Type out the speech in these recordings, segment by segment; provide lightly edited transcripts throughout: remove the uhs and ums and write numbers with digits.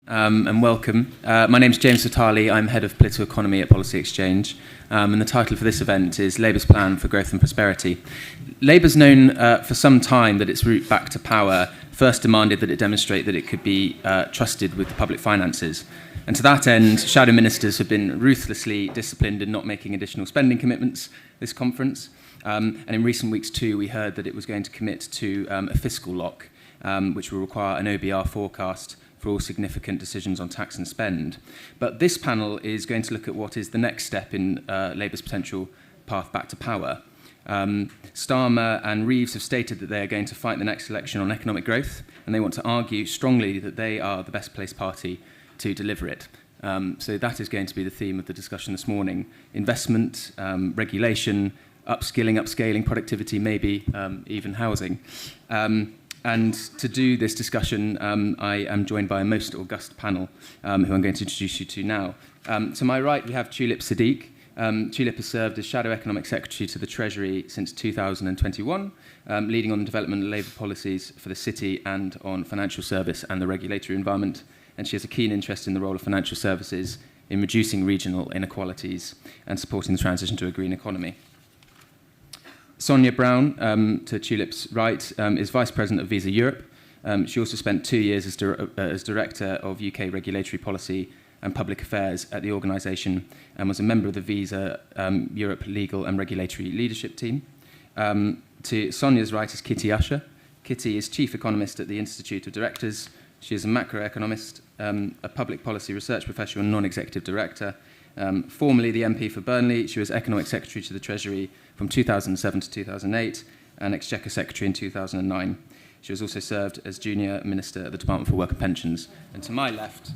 And welcome. My name's James Vitale. I'm Head of Political Economy at Policy Exchange. And the title for this event is Labour's Plan for Growth and Prosperity. Labour's known for some time that its route back to power first demanded that it demonstrate that it could be trusted with the public finances. And to that end, shadow ministers have been ruthlessly disciplined in not making additional spending commitments this conference. And in recent weeks too, we heard that it was going to commit to a fiscal lock, which will require an OBR forecast for all significant decisions on tax and spend. But this panel is going to look at what is the next step in Labour's potential path back to power. Starmer and Reeves have stated that they are going to fight the next election on economic growth, and they want to argue strongly that they are the best placed party to deliver it. So that is going to be the theme of the discussion this morning. Investment, regulation, upskilling, upscaling, productivity, maybe even housing. And to do this discussion, I am joined by a most august panel who I'm going to introduce you to now. To my right, we have Tulip Siddiq. Tulip has served as Shadow Economic Secretary to the Treasury since 2021, leading on the development of Labour policies for the city and on financial service and the regulatory environment. And she has a keen interest in the role of financial services in reducing regional inequalities and supporting the transition to a green economy. Sonia Brown, to Tulip's right, is Vice President of Visa Europe. She also spent 2 years as Director of UK Regulatory Policy and Public Affairs at the organisation and was a member of the Visa Europe Legal and Regulatory Leadership Team. To Sonia's right is Kitty Usher. Kitty is Chief Economist at the Institute of Directors. She is a macroeconomist, a public policy research professional and non-executive director. Formerly the MP for Burnley, she was Economic Secretary to the Treasury from 2007 to 2008 and Exchequer Secretary in 2009. She was also served as Junior Minister at the Department for Work and Pensions. And to my left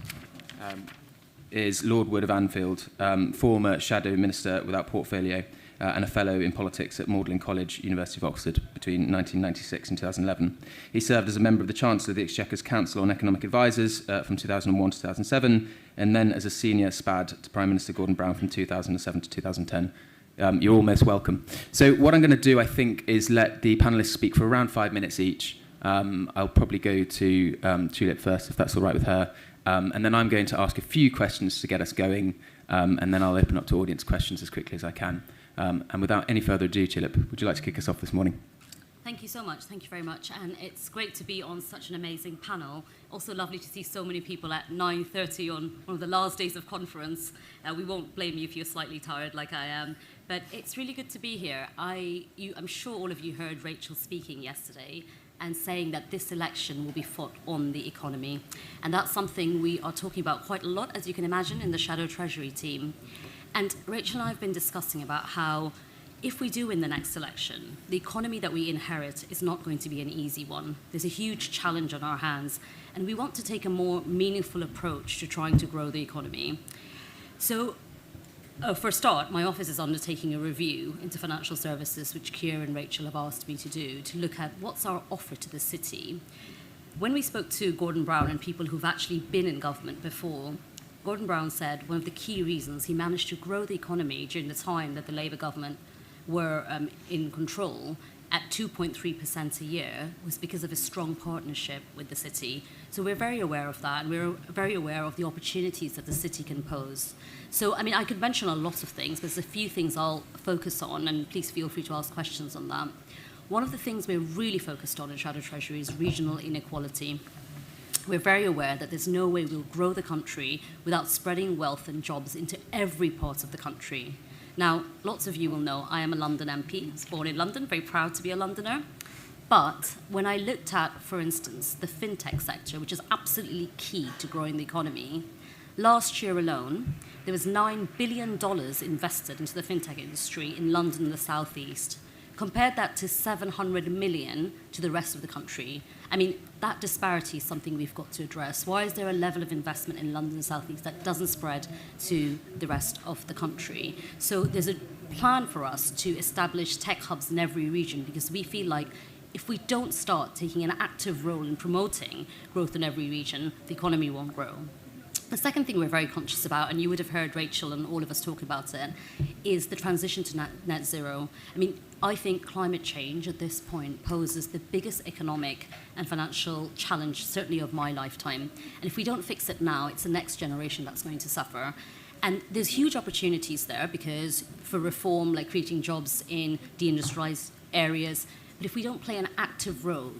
is Lord Wood of Anfield, former Shadow Minister without portfolio and a Fellow in Politics at Magdalen College, University of Oxford, between 1996 and 2011. He served as a member of the Chancellor of the Exchequer's Council on Economic Advisers from 2001 to 2007, and then as a senior SPAD to Prime Minister Gordon Brown from 2007 to 2010. You're all most welcome. So what I'm going to do, I think, is let the panellists speak for around 5 minutes each. I'll probably go to Tulip first, if that's all right with her. And then I'm going to ask a few questions to get us going, and then I'll open up to audience questions as quickly as I can. And without any further ado, Tulip, would you like to kick us off this morning? Thank you so much. Thank you very much. And it's great to be on such an amazing panel. Also lovely to see so many people at 9:30 on one of the last days of conference. We won't blame you if you're slightly tired like I am. But it's really good to be here. I'm sure all of you heard Rachel speaking yesterday and saying that this election will be fought on the economy. And that's something we are talking about quite a lot, as you can imagine, in the Shadow Treasury team. And Rachel and I have been discussing about how if we do win the next election, the economy that we inherit is not going to be an easy one. There's a huge challenge on our hands, and we want to take a more meaningful approach to trying to grow the economy. So, for a start, my office is undertaking a review into financial services, which Keir and Rachel have asked me to do, to look at what's our offer to the city. When we spoke to Gordon Brown and people who've actually been in government before, Gordon Brown said one of the key reasons he managed to grow the economy during the time that the Labour government were in control at 2.3% a year was because of a strong partnership with the city. So we're very aware of that, and we're very aware of the opportunities that the city can pose. So, I mean, I could mention a lot of things, but there's a few things I'll focus on, and please feel free to ask questions on that. One of the things we're really focused on in Shadow Treasury is regional inequality. We're very aware that there's no way we'll grow the country without spreading wealth and jobs into every part of the country. Now, lots of you will know I am a London MP. I was born in London, very proud to be a Londoner. But when I looked at, for instance, the fintech sector, which is absolutely key to growing the economy, last year alone, there was $9 billion invested into the fintech industry in London and the South East. Compared that to 700 million to the rest of the country. I mean, that disparity is something we've got to address. Why is there a level of investment in London and South East that doesn't spread to the rest of the country? So there's a plan for us to establish tech hubs in every region, because we feel like if we don't start taking an active role in promoting growth in every region, the economy won't grow. The second thing we're very conscious about, and you would have heard Rachel and all of us talk about it, is the transition to net zero. I mean, I think climate change at this point poses the biggest economic and financial challenge, certainly of my lifetime. And if we don't fix it now, it's the next generation that's going to suffer. And there's huge opportunities there because for reform, like creating jobs in deindustrialized areas, but if we don't play an active role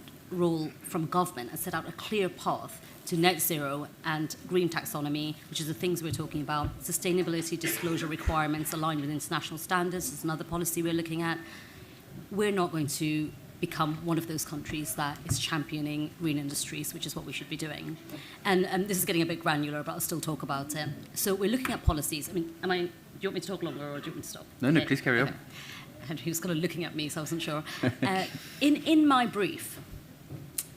from government and set out a clear path to net zero and green taxonomy, which is the things we're talking about, sustainability disclosure requirements aligned with international standards is another policy we're looking at, we're not going to become one of those countries that is championing green industries, which is what we should be doing. And this is getting a bit granular, but I'll still talk about it. So we're looking at policies. I mean, do you want me to talk longer or do you want me to stop? No, okay. Please carry on. Okay. And he was kind of looking at me, so I wasn't sure. In my brief,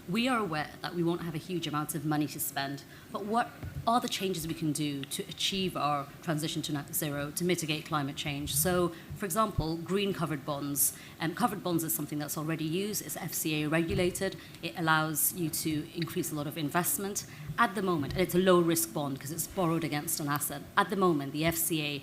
we are aware that we won't have a huge amount of money to spend, but what are the changes we can do to achieve our transition to net zero, to mitigate climate change? So, for example, green covered bonds. Covered bonds is something that's already used. It's FCA regulated. It allows you to increase a lot of investment. At the moment, and it's a low risk bond because it's borrowed against an asset. At the moment, the FCA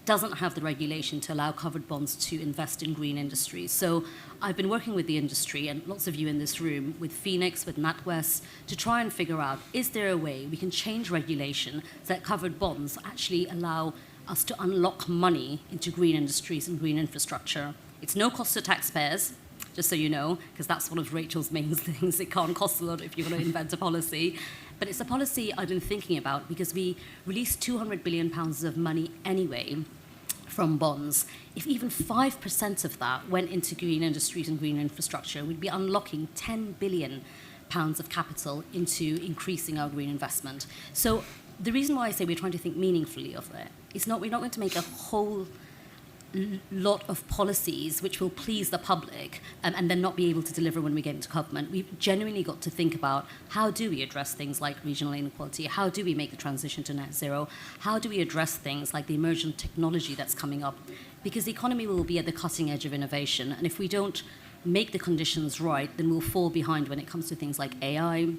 doesn't have the regulation to allow covered bonds to invest in green industries. So I've been working with the industry, and lots of you in this room, with Phoenix, with NatWest, to try and figure out, is there a way we can change regulation so that covered bonds actually allow us to unlock money into green industries and green infrastructure? It's no cost to taxpayers, just so you know, because that's one of Rachel's main things. It can't cost a lot if you want to invent a policy. But it's a policy I've been thinking about because we released £200 billion of money anyway from bonds. If even 5% of that went into green industries and green infrastructure, we'd be unlocking £10 billion of capital into increasing our green investment. So the reason why I say we're trying to think meaningfully of it is we're not going to make a whole lot of policies which will please the public and then not be able to deliver when we get into government. We've genuinely got to think about how do we address things like regional inequality, how do we make the transition to net zero, how do we address things like the emergent technology that's coming up, because the economy will be at the cutting edge of innovation, and if we don't make the conditions right, then we'll fall behind when it comes to things like AI,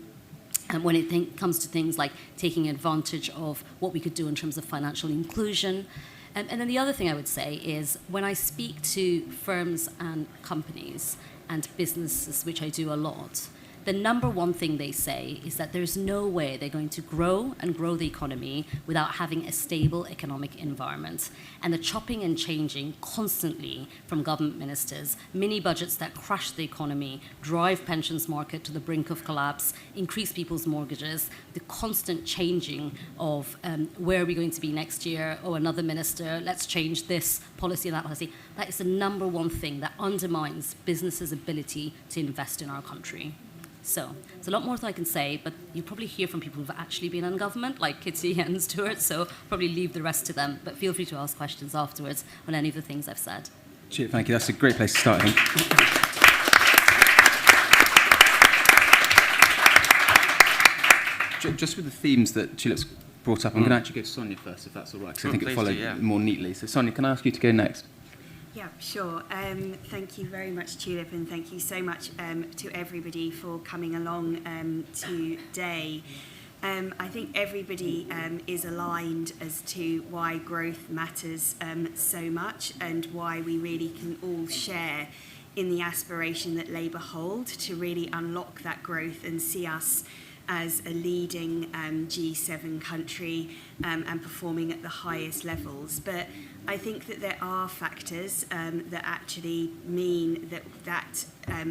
and when it comes to things like taking advantage of what we could do in terms of financial inclusion. And then the other thing I would say is when I speak to firms and companies and businesses, which I do a lot, the number one thing they say is that there's no way they're going to grow and grow the economy without having a stable economic environment. And the chopping and changing constantly from government ministers, mini budgets that crash the economy, drive pensions market to the brink of collapse, increase people's mortgages, the constant changing of where are we going to be next year, oh, another minister, let's change this policy and that policy. That is the number one thing that undermines businesses' ability to invest in our country. So there's a lot more that I can say, but you'll probably hear from people who've actually been in government, like Kitty and Stuart, so probably leave the rest to them. But feel free to ask questions afterwards on any of the things I've said. Cheers, thank you. That's a great place to start, I think. Just with the themes that Tulip's brought up, I'm going to actually go to Sonia first, if that's all right, because I think it'll follow more neatly. So Sonia, can I ask you to go next? Yeah, sure. Thank you very much, Tulip, and thank you so much to everybody for coming along today. I think everybody is aligned as to why growth matters so much and why we really can all share in the aspiration that Labour hold to really unlock that growth and see us as a leading G7 country and performing at the highest levels. But I think that there are factors that actually mean that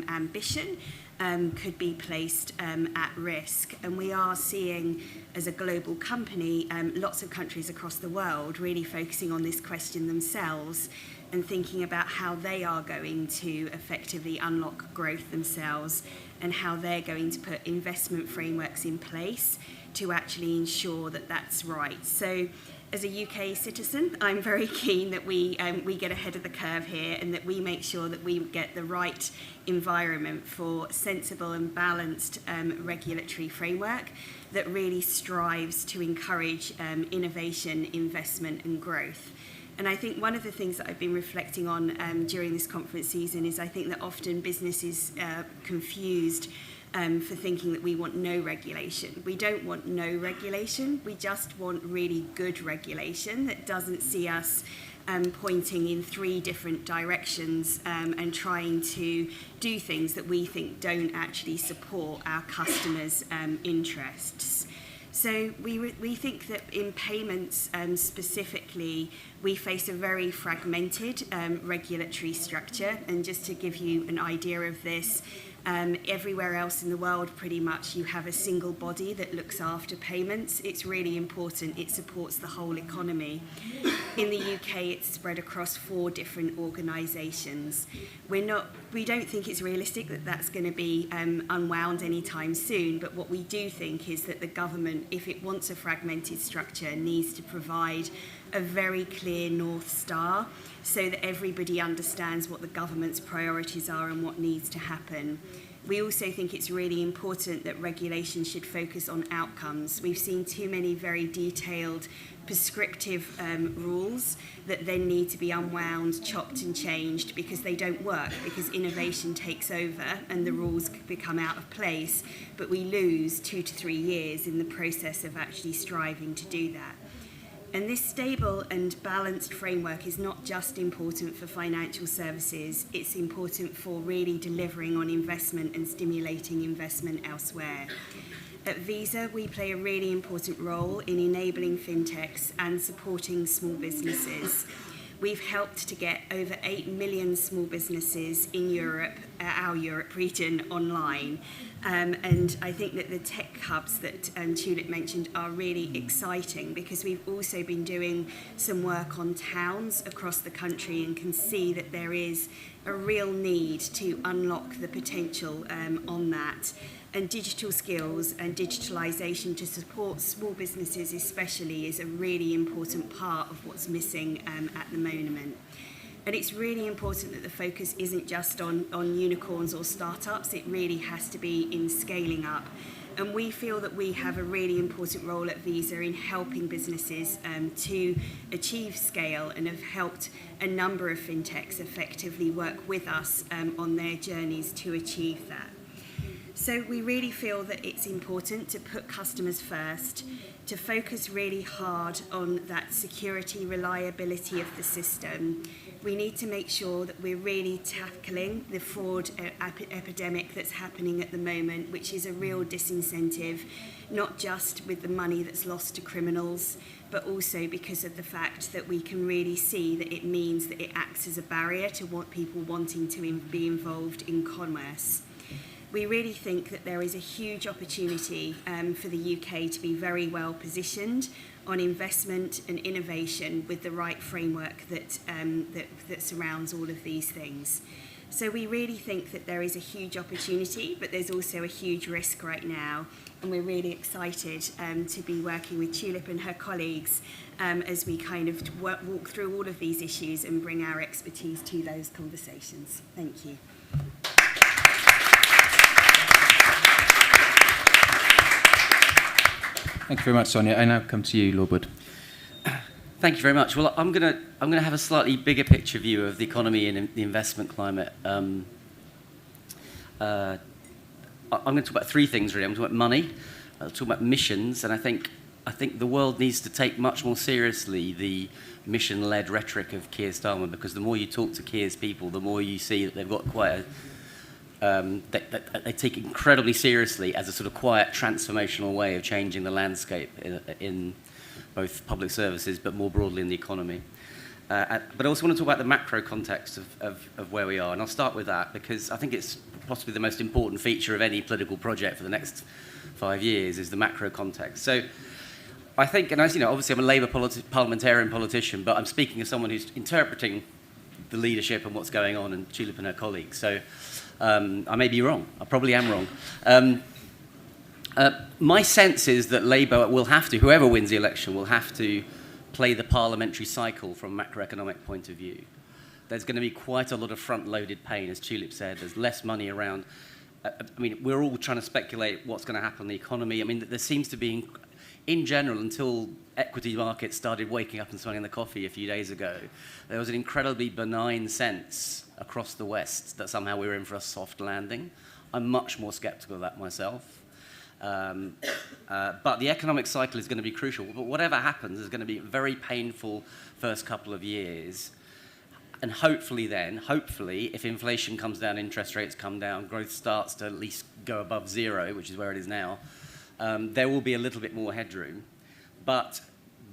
ambition could be placed at risk. And we are seeing, as a global company, lots of countries across the world really focusing on this question themselves and thinking about how they are going to effectively unlock growth themselves and how they're going to put investment frameworks in place to actually ensure that that's right. So as a UK citizen, I'm very keen that we get ahead of the curve here and that we make sure that we get the right environment for sensible and balanced regulatory framework that really strives to encourage innovation, investment and growth. And I think one of the things that I've been reflecting on during this conference season is I think that often business is confused for thinking that we want no regulation. We don't want no regulation. We just want really good regulation that doesn't see us pointing in 3 different directions and trying to do things that we think don't actually support our customers' interests. So we think that in payments specifically, we face a very fragmented regulatory structure. And just to give you an idea of this, everywhere else in the world, pretty much, you have a single body that looks after payments. It's really important. It supports the whole economy. In the UK, it's spread across 4 different organisations. We don't think it's realistic that that's going to be unwound anytime soon, but what we do think is that the government, if it wants a fragmented structure, needs to provide a very clear North Star so that everybody understands what the government's priorities are and what needs to happen. We also think it's really important that regulation should focus on outcomes. We've seen too many very detailed, prescriptive rules that then need to be unwound, chopped and changed because they don't work, because innovation takes over and the rules become out of place, but we lose 2 to 3 years in the process of actually striving to do that. And this stable and balanced framework is not just important for financial services, it's important for really delivering on investment and stimulating investment elsewhere. At Visa, we play a really important role in enabling fintechs and supporting small businesses. We've helped to get over 8 million small businesses in Europe, our Europe region, online. And I think that the tech hubs that Tulip mentioned are really exciting because we've also been doing some work on towns across the country and can see that there is a real need to unlock the potential on that. And digital skills and digitalisation to support small businesses especially is a really important part of what's missing at the moment. And it's really important that the focus isn't just on unicorns or startups, it really has to be in scaling up. And we feel that we have a really important role at Visa in helping businesses to achieve scale and have helped a number of fintechs effectively work with us on their journeys to achieve that. So we really feel that it's important to put customers first, to focus really hard on that security, reliability of the system. We need to make sure that we're really tackling the fraud epidemic that's happening at the moment, which is a real disincentive, not just with the money that's lost to criminals, but also because of the fact that we can really see that it means that it acts as a barrier to what people wanting to be involved in commerce. We really think that there is a huge opportunity for the UK to be very well positioned on investment and innovation with the right framework that surrounds all of these things. So we really think that there is a huge opportunity, but there's also a huge risk right now. And we're really excited to be working with Tulip and her colleagues as we kind of walk through all of these issues and bring our expertise to those conversations. Thank you. Thank you very much, Sonia. I now come to you, Lord Wood. Thank you very much. Well, I'm gonna have a slightly bigger picture view of the economy and the investment climate. I'm going to talk about 3 things really. I'm going to talk about money, I'll talk about missions, and I think the world needs to take much more seriously the mission-led rhetoric of Keir Starmer, because the more you talk to Keir's people, the more you see that they've got quite a they take it incredibly seriously as a sort of quiet transformational way of changing the landscape in both public services, but more broadly in the economy. But I also want to talk about the macro context of where we are, and I'll start with that because I think it's possibly the most important feature of any political project for the next 5 years is the macro context. So I think, and as you know, obviously I'm a Labour parliamentarian politician, but I'm speaking as someone who's interpreting the leadership and what's going on, and Tulip and her colleagues. So I may be wrong. I probably am wrong. My sense is that Labour will have to, whoever wins the election, will have to play the parliamentary cycle from a macroeconomic point of view. There's going to be quite a lot of front-loaded pain, as Tulip said. There's less money around. I mean, we're all trying to speculate what's going to happen in the economy. I mean, there seems to be, in general, until equity markets started waking up and smelling the coffee a few days ago, there was an incredibly benign sense across the West that somehow we were in for a soft landing. I'm much more sceptical of that myself. But the economic cycle is going to be crucial. But whatever happens is going to be a very painful first couple of years. And hopefully, if inflation comes down, interest rates come down, growth starts to at least go above zero, which is where it is now, there will be a little bit more headroom. But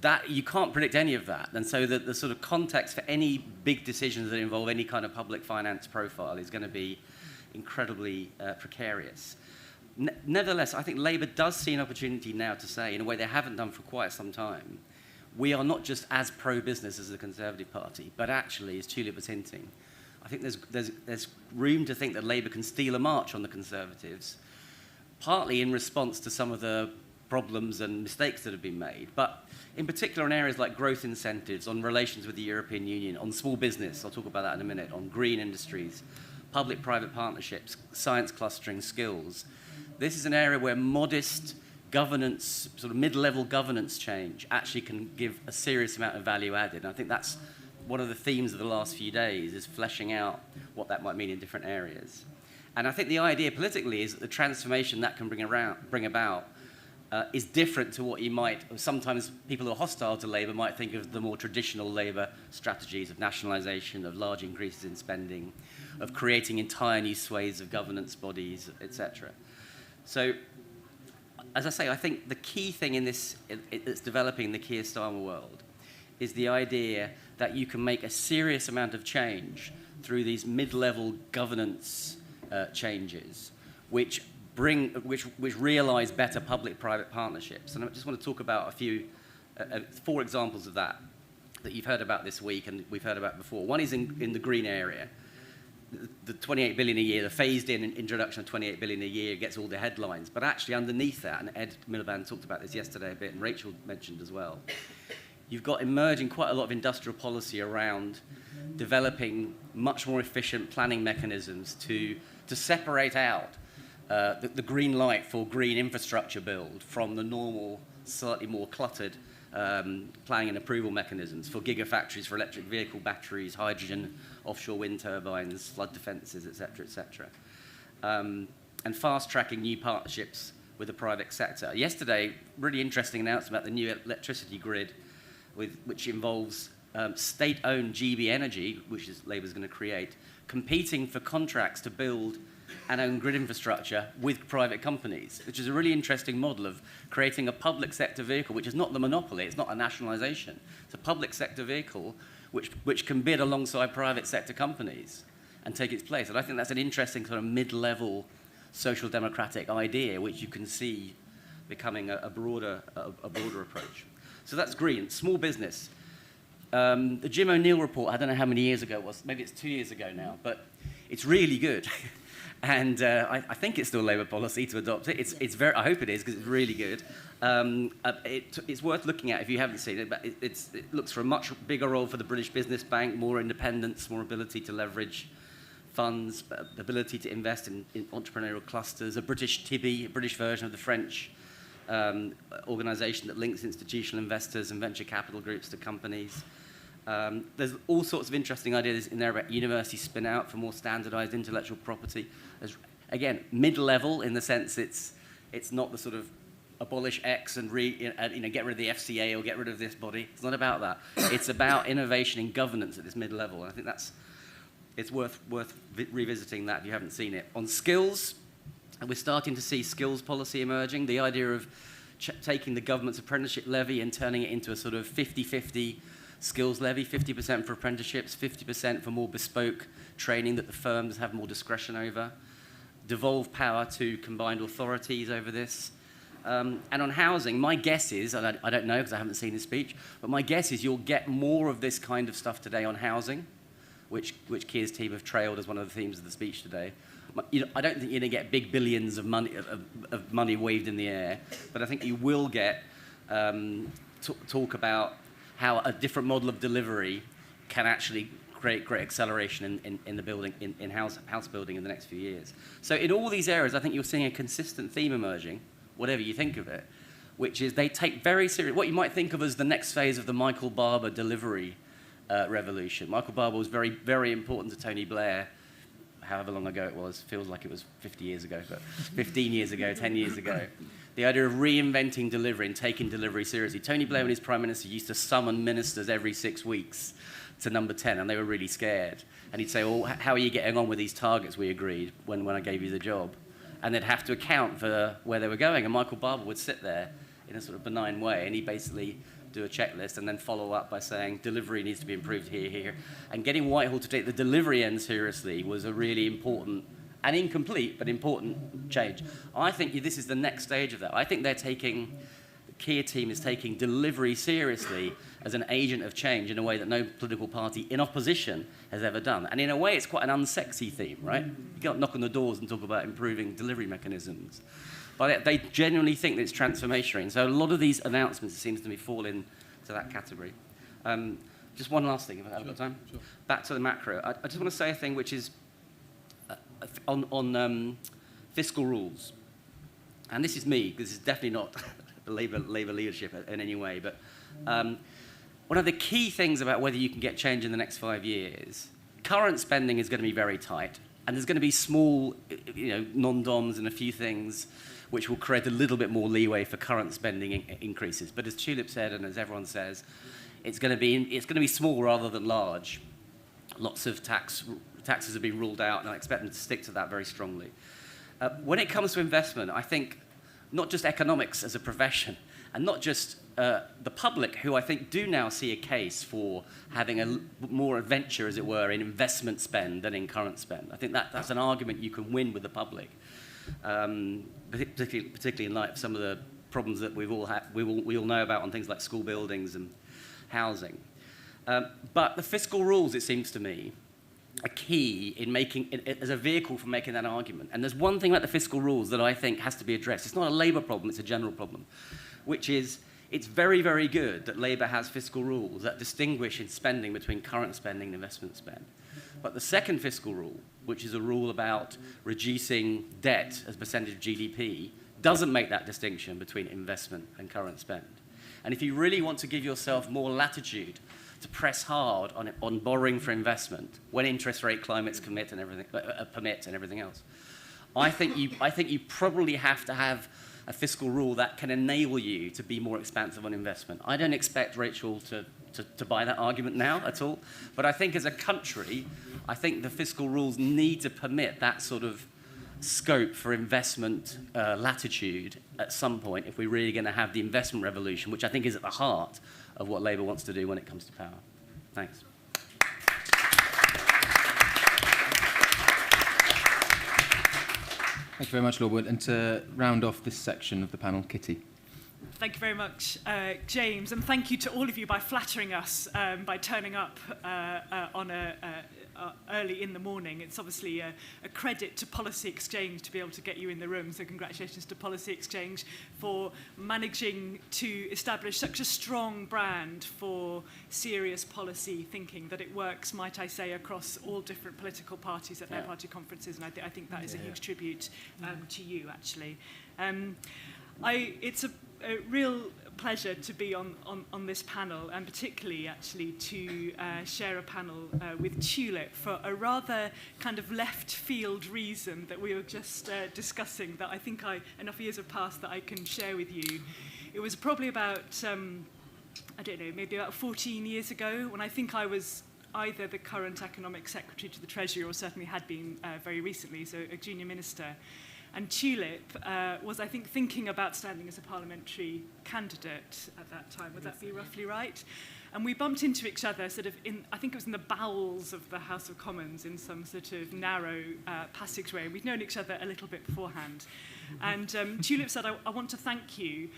that you can't predict any of that. And so the sort of context for any big decisions that involve any kind of public finance profile is going to be incredibly precarious. Nevertheless, I think Labour does see an opportunity now to say, in a way they haven't done for quite some time, we are not just as pro-business as the Conservative Party, but actually, as Tulip was hinting, I think there's room to think that Labour can steal a march on the Conservatives, partly in response to some of the problems and mistakes that have been made, but in particular on areas like growth incentives, on relations with the European Union, on small business, I'll talk about that in a minute, on green industries, public-private partnerships, science clustering, skills. This is an area where modest governance, sort of mid-level governance change actually can give a serious amount of value added. And I think that's one of the themes of the last few days, is fleshing out what that might mean in different areas. And I think the idea politically is that the transformation that can bring about is different to what you might, sometimes people who are hostile to Labour might think of the more traditional Labour strategies of nationalisation, of large increases in spending, of creating entire new swathes of governance bodies, etc. So, as I say, I think the key thing in this that's developing in the Keir Starmer world is the idea that you can make a serious amount of change through these mid-level governance changes, which realise better public-private partnerships. And I just want to talk about a few, 4 examples of that you've heard about this week and we've heard about before. One is in the green area. The 28 billion a year, the phased-in introduction of 28 billion a year gets all the headlines. But actually underneath that, and Ed Miliband talked about this yesterday a bit, and Rachel mentioned as well, you've got emerging quite a lot of industrial policy around developing much more efficient planning mechanisms to separate out the green light for green infrastructure build from the normal, slightly more cluttered planning and approval mechanisms for gigafactories for electric vehicle batteries, hydrogen, offshore wind turbines, flood defences, etc., etc. And fast-tracking new partnerships with the private sector. Yesterday, really interesting announcement about the new electricity grid, which involves state-owned GB Energy, which is Labour's going to create, competing for contracts to build and own grid infrastructure with private companies, which is a really interesting model of creating a public sector vehicle, which is not the monopoly, it's not a nationalisation. It's a public sector vehicle which can bid alongside private sector companies and take its place. And I think that's an interesting sort of mid-level social democratic idea, which you can see becoming a broader approach. So that's green. Small business. The Jim O'Neill report, I don't know how many years ago it was, maybe it's 2 years ago now, but it's really good. And I think it's still Labour policy to adopt it. It's very. I hope it is, because it's really good. It's worth looking at if you haven't seen it. But it looks for a much bigger role for the British Business Bank, more independence, more ability to leverage funds, ability to invest in entrepreneurial clusters. A British TIBI, a British version of the French organisation that links institutional investors and venture capital groups to companies. There's all sorts of interesting ideas in there about university spin-out for more standardised intellectual property. Again, mid-level in the sense it's not the sort of abolish X and get rid of the FCA or get rid of this body. It's not about that. It's about innovation in governance at this mid-level. And I think it's worth revisiting that if you haven't seen it. On skills, we're starting to see skills policy emerging. The idea of taking the government's apprenticeship levy and turning it into a sort of 50-50 skills levy, 50% for apprenticeships, 50% for more bespoke training that the firms have more discretion over. Devolve power to combined authorities over this. And on housing, my guess is, and I don't know because I haven't seen the speech, but my guess is you'll get more of this kind of stuff today on housing, which Keir's team have trailed as one of the themes of the speech today. I don't think you're going to get big billions of money waved in the air, but I think you will get talk about how a different model of delivery can actually create great acceleration in the building, in house building in the next few years. So in all these areas, I think you're seeing a consistent theme emerging, whatever you think of it, which is they take very serious, what you might think of as the next phase of the Michael Barber delivery revolution. Michael Barber was very, very important to Tony Blair however long ago it was, feels like it was 50 years ago, but 15 years ago, 10 years ago. The idea of reinventing delivery and taking delivery seriously. Tony Blair, when he was Prime Minister, used to summon ministers every 6 weeks to number 10, and they were really scared. And he'd say, well, how are you getting on with these targets we agreed when I gave you the job? And they'd have to account for where they were going. And Michael Barber would sit there in a sort of benign way, and he'd basically do a checklist and then follow up by saying delivery needs to be improved here. And getting Whitehall to take the delivery end seriously was a really important and incomplete but important change. I think this is the next stage of that. I think the Keir team is taking delivery seriously as an agent of change in a way that no political party in opposition has ever done. And in a way, it's quite an unsexy theme, right? You can't knock on the doors and talk about improving delivery mechanisms. But they genuinely think that it's transformational. And so a lot of these announcements, it seems to me, fall into that category. Just one last thing, if I've got time. Sure. Back to the macro. I just want to say a thing which is on fiscal rules. And this is me, because this is definitely not Labour leadership in any way. But one of the key things about whether you can get change in the next 5 years, current spending is going to be very tight. And there's going to be small, non-DOMs and a few things which will create a little bit more leeway for current spending increases. But as Tulip said, and as everyone says, it's going to be small rather than large. Lots of taxes have been ruled out, and I expect them to stick to that very strongly. When it comes to investment, I think not just economics as a profession, and not just the public, who I think do now see a case for having a more adventure, as it were, in investment spend than in current spend. I think that's an argument you can win with the public, particularly in light of some of the problems that we all know about on things like school buildings and housing. But the fiscal rules, it seems to me, are key in making as a vehicle for making that argument. And there's one thing about the fiscal rules that I think has to be addressed. It's not a Labour problem, it's a general problem, which is it's very, very good that Labour has fiscal rules that distinguish in spending between current spending and investment spend. But the second fiscal rule, which is a rule about reducing debt as a percentage of GDP, doesn't make that distinction between investment and current spend. And if you really want to give yourself more latitude to press hard on borrowing for investment when interest rate climates permit and everything else, I think you probably have to have a fiscal rule that can enable you to be more expansive on investment. I don't expect Rachel to buy that argument now at all, but I think as a country, I think the fiscal rules need to permit that sort of scope for investment latitude at some point if we're really going to have the investment revolution, which I think is at the heart of what Labour wants to do when it comes to power. Thanks. Thank you very much, Lord Wood. And to round off this section of the panel, Kitty. Thank you very much, James, and thank you to all of you by flattering us by turning up early in the morning. It's obviously a credit to Policy Exchange to be able to get you in the room, so congratulations to Policy Exchange for managing to establish such a strong brand for serious policy thinking that it works, might I say, across all different political parties at their party conferences, and I think that is a huge tribute to you, actually. It's a real pleasure to be on this panel, and particularly actually to share a panel with Tulip for a rather kind of left field reason that we were just discussing, that I think enough years have passed that I can share with you. It was probably about, I don't know, maybe about 14 years ago, when I think I was either the current Economic Secretary to the Treasury or certainly had been very recently, so a junior minister. And Tulip was, I think, thinking about standing as a parliamentary candidate at that time. Would that be roughly right? And we bumped into each other sort of I think it was in the bowels of the House of Commons in some sort of narrow passageway. And we'd known each other a little bit beforehand. And Tulip said, I want to thank you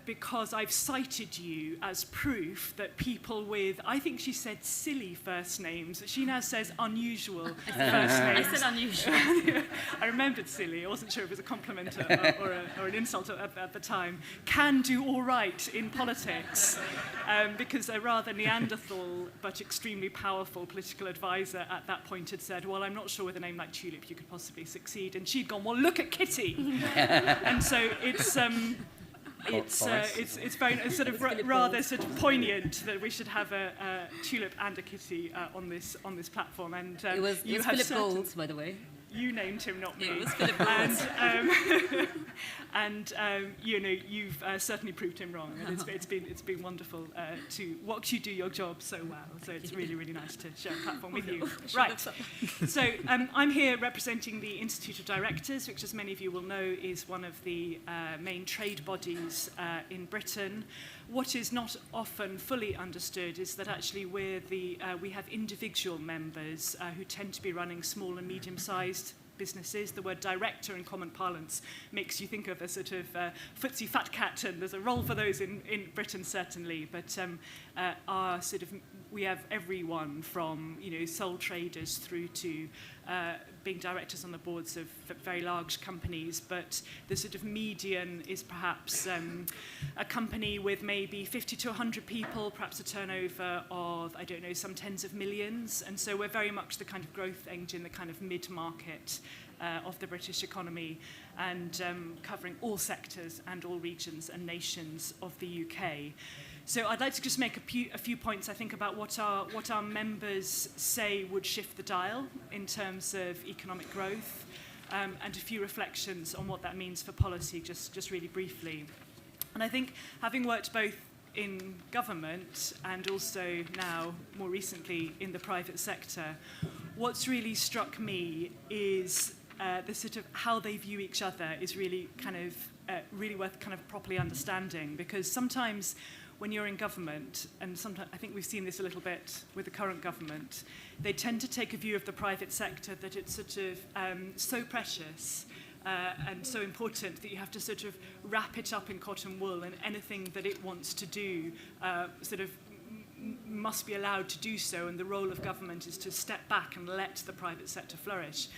because I've cited you as proof that people with, I think she said silly first names, she now says unusual first names. I said unusual. I remembered silly. I wasn't sure if it was a compliment or an insult at the time. Can do all right in politics because a rather Neanderthal but extremely powerful political advisor at that point had said, well, I'm not sure with a name like Tulip you could possibly succeed. And she'd gone, well, look at Kitty. And so it's... It's very it's sort of rather sort of poignant that we should have a tulip and a kitty on this platform. And it was Philip Gold, by the way. You named him, not me. It was Philip Gold. And you know, you've certainly proved him wrong. And it's been wonderful to watch you do your job so well. So it's really, really nice to share a platform with you. Right. So I'm here representing the Institute of Directors, which, as many of you will know, is one of the main trade bodies in Britain. What is not often fully understood is that actually we have individual members who tend to be running small and medium-sized businesses. The word director in common parlance makes you think of a sort of footsie fat cat, and there's a role for those in Britain certainly. But we have everyone from sole traders through to being directors on the boards of very large companies. But the sort of median is perhaps a company with maybe 50 to 100 people, perhaps a turnover of, I don't know, some tens of millions. And so we're very much the kind of growth engine, the kind of mid-market of the British economy, and covering all sectors and all regions and nations of the UK. So I'd like to just make a few points, I think, about what our members say would shift the dial in terms of economic growth, and a few reflections on what that means for policy, just really briefly. And I think, having worked both in government and also now, more recently, in the private sector, what's really struck me is the sort of how they view each other is really kind of really worth kind of properly understanding, because sometimes when you're in government, and sometimes I think we've seen this a little bit with the current government, they tend to take a view of the private sector that it's sort of so precious and so important that you have to sort of wrap it up in cotton wool, and anything that it wants to do sort of must be allowed to do so, and the role of government is to step back and let the private sector flourish.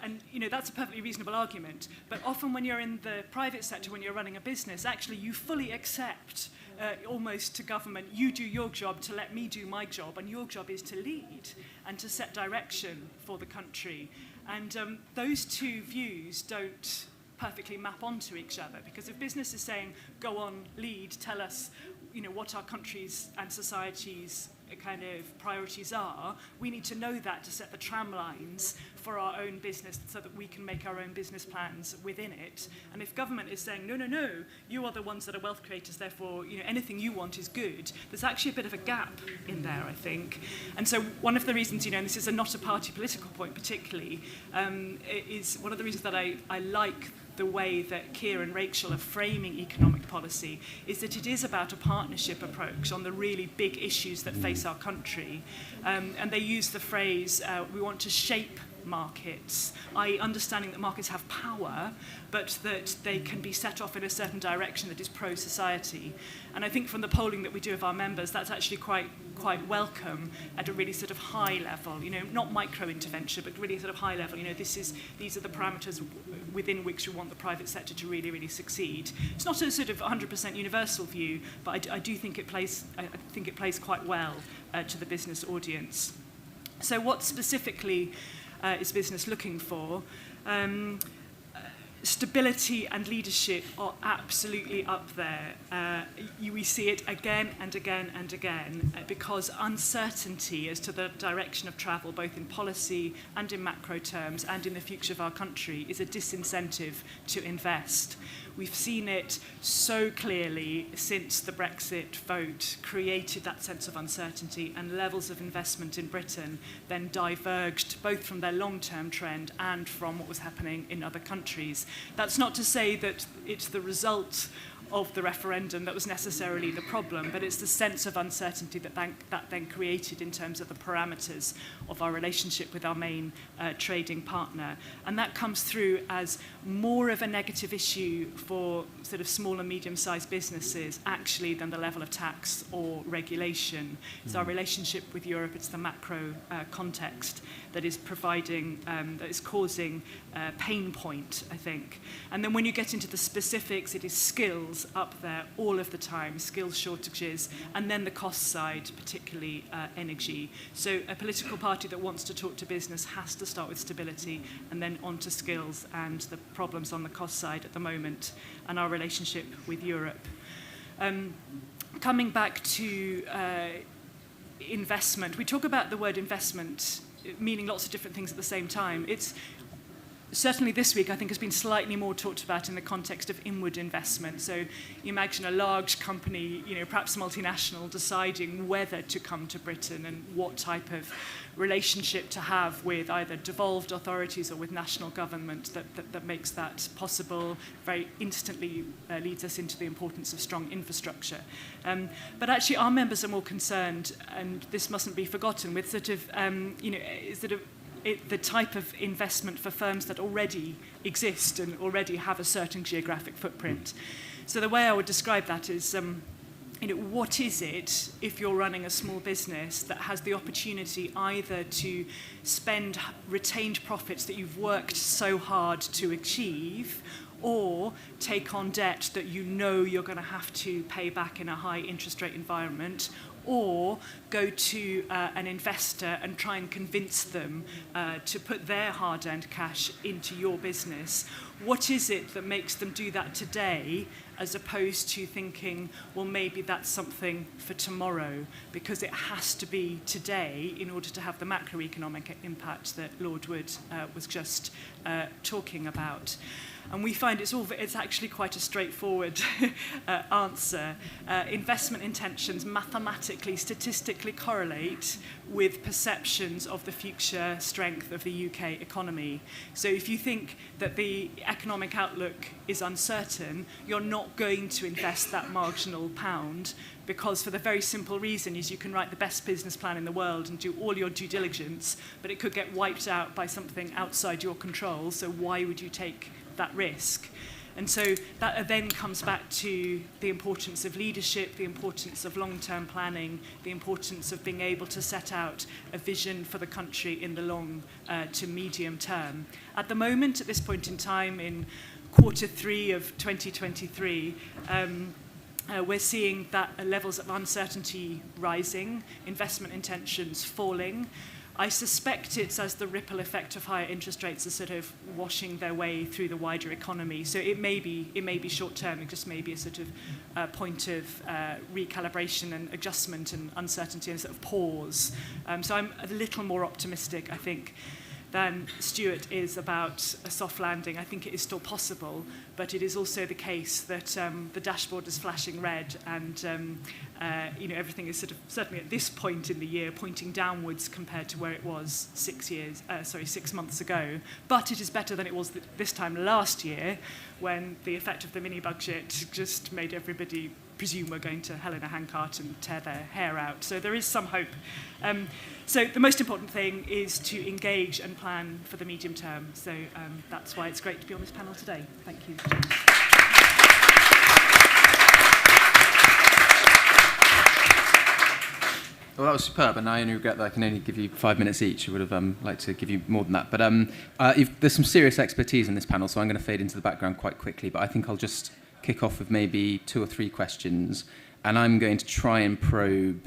And that's a perfectly reasonable argument, but often when you're in the private sector, when you're running a business, actually you fully accept almost to government, you do your job to let me do my job, and your job is to lead and to set direction for the country. And those two views don't perfectly map onto each other, because if business is saying, go on, lead, tell us what our countries and societies kind of priorities are, we need to know that to set the tram lines for our own business so that we can make our own business plans within it. And if government is saying, no, you are the ones that are wealth creators, therefore anything you want is good, there's actually a bit of a gap in there, I think. And so one of the reasons, and this is not a party political point particularly, is one of the reasons that I like the way that Keir and Rachel are framing economic policy is that it is about a partnership approach on the really big issues that face our country. And they use the phrase, we want to shape markets, i.e. understanding that markets have power, but that they can be set off in a certain direction that is pro-society. And I think from the polling that we do of our members, that's actually quite welcome at a really sort of high level, not micro-intervention, but really sort of high level. These are the parameters within which we want the private sector to really, really succeed. It's not a sort of 100% universal view, but I do think it plays quite well to the business audience. So what specifically is business looking for? Stability and leadership are absolutely up there. We see it again and again and again because uncertainty as to the direction of travel, both in policy and in macro terms and in the future of our country, is a disincentive to invest. We've seen it so clearly since the Brexit vote created that sense of uncertainty, and levels of investment in Britain then diverged both from their long-term trend and from what was happening in other countries. That's not to say that it's the result of the referendum that was necessarily the problem, but it's the sense of uncertainty that then created in terms of the parameters of our relationship with our main trading partner. And that comes through as more of a negative issue for sort of small and medium-sized businesses actually than the level of tax or regulation. It's our relationship with Europe, it's the macro context that is providing, that is causing pain point, I think. And then when you get into the specifics, it is skills skills up there all of the time, skills shortages, and then the cost side, particularly energy. So a political party that wants to talk to business has to start with stability and then on to skills and the problems on the cost side at the moment and our relationship with Europe. Coming back to investment, we talk about the word investment meaning lots of different things at the same time. It's certainly this week, I think, has been slightly more talked about in the context of inward investment. So you imagine a large company, perhaps multinational, deciding whether to come to Britain and what type of relationship to have with either devolved authorities or with national government that makes that possible. Very instantly leads us into the importance of strong infrastructure. But actually, our members are more concerned, and this mustn't be forgotten, with the type of investment for firms that already exist and already have a certain geographic footprint. So the way I would describe that is, what is it, if you're running a small business, that has the opportunity either to spend retained profits that you've worked so hard to achieve, or take on debt that you're going to have to pay back in a high interest rate environment, or go to an investor and try and convince them to put their hard-earned cash into your business? What is it that makes them do that today, as opposed to thinking, well, maybe that's something for tomorrow, because it has to be today in order to have the macroeconomic impact that Lord Wood was just talking about? And we find it's actually quite a straightforward answer. Investment intentions mathematically, statistically correlate with perceptions of the future strength of the UK economy. So if you think that the economic outlook is uncertain, you're not going to invest that marginal pound, because for the very simple reason is you can write the best business plan in the world and do all your due diligence, but it could get wiped out by something outside your control, so why would you take that risk? And so that then comes back to the importance of leadership, the importance of long-term planning, the importance of being able to set out a vision for the country in the long to medium term. At the moment, at this point in time, in Q3 of 2023, we're seeing that levels of uncertainty rising, investment intentions falling. I suspect it's as the ripple effect of higher interest rates are sort of washing their way through the wider economy. So it may be short term. It just may be a sort of point of recalibration and adjustment and uncertainty and sort of pause. So I'm a little more optimistic, I think, than Stuart is about a soft landing. I think it is still possible, but it is also the case that the dashboard is flashing red, and everything is sort of, certainly at this point in the year, pointing downwards compared to where it was 6 months ago. But it is better than it was this time last year, when the effect of the mini budget just made everybody presume we're going to hell in a handcart and tear their hair out. So there is some hope. So the most important thing is to engage and plan for the medium term. So that's why it's great to be on this panel today. Thank you. Well, that was superb, and I only regret that I can only give you 5 minutes each. I would have liked to give you more than that. But there's some serious expertise in this panel, so I'm going to fade into the background quite quickly. But I think I'll just kick off with maybe 2 or 3 questions, and I'm going to try and probe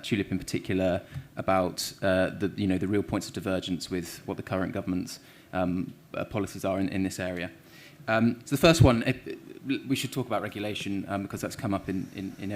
Tulip in particular about the real points of divergence with what the current government's policies are in this area. So the first one, we should talk about regulation because that's come up in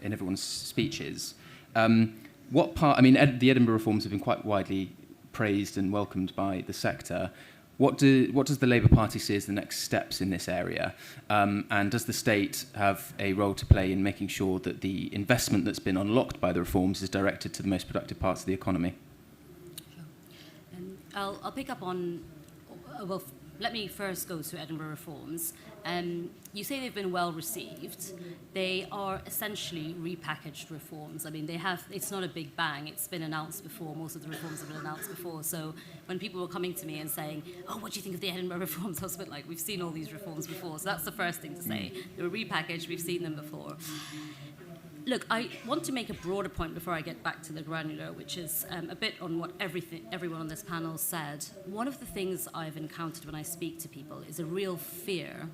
everyone's speeches. The Edinburgh reforms have been quite widely praised and welcomed by the sector. What does the Labour Party see as the next steps in this area? And does the state have a role to play in making sure that the investment that's been unlocked by the reforms is directed to the most productive parts of the economy? Sure. I'll pick up on, let me first go to Edinburgh reforms. You say they've been well received. They are essentially repackaged reforms. I mean, it's not a big bang. It's been announced before. Most of the reforms have been announced before. So when people were coming to me and saying, oh, what do you think of the Edinburgh reforms? I was a bit like, we've seen all these reforms before. So that's the first thing to say. They were repackaged. We've seen them before. Look, I want to make a broader point before I get back to the granular, which is a bit on what everyone on this panel said. One of the things I've encountered when I speak to people is a real fear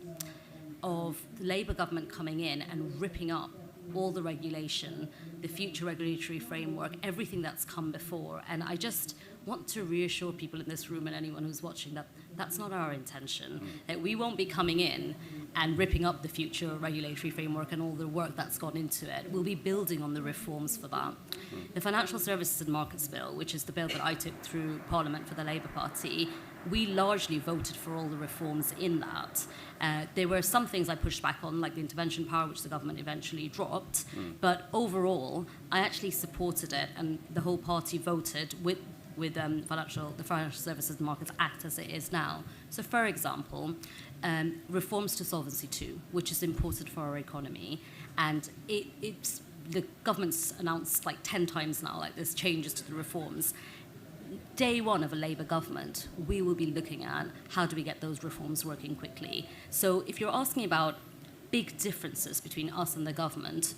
of the Labour government coming in and ripping up all the regulation, the future regulatory framework, everything that's come before. And I just want to reassure people in this room and anyone who's watching that that's not our intention. That we won't be coming in and ripping up the future regulatory framework and all the work that's gone into it. We'll be building on the reforms for that. The Financial Services and Markets Bill, which is the bill that I took through Parliament for the Labour Party, we largely voted for all the reforms in that. There were some things I pushed back on, like the intervention power, which the government eventually dropped. But overall, I actually supported it, and the whole party voted with the Financial Services and Markets Act as it is now. So, for example, reforms to Solvency II, which is important for our economy, and it's the government's announced like 10 times now, like there's changes to the reforms. Day one of a Labour government, we will be looking at how do we get those reforms working quickly. So if you're asking about big differences between us and the government,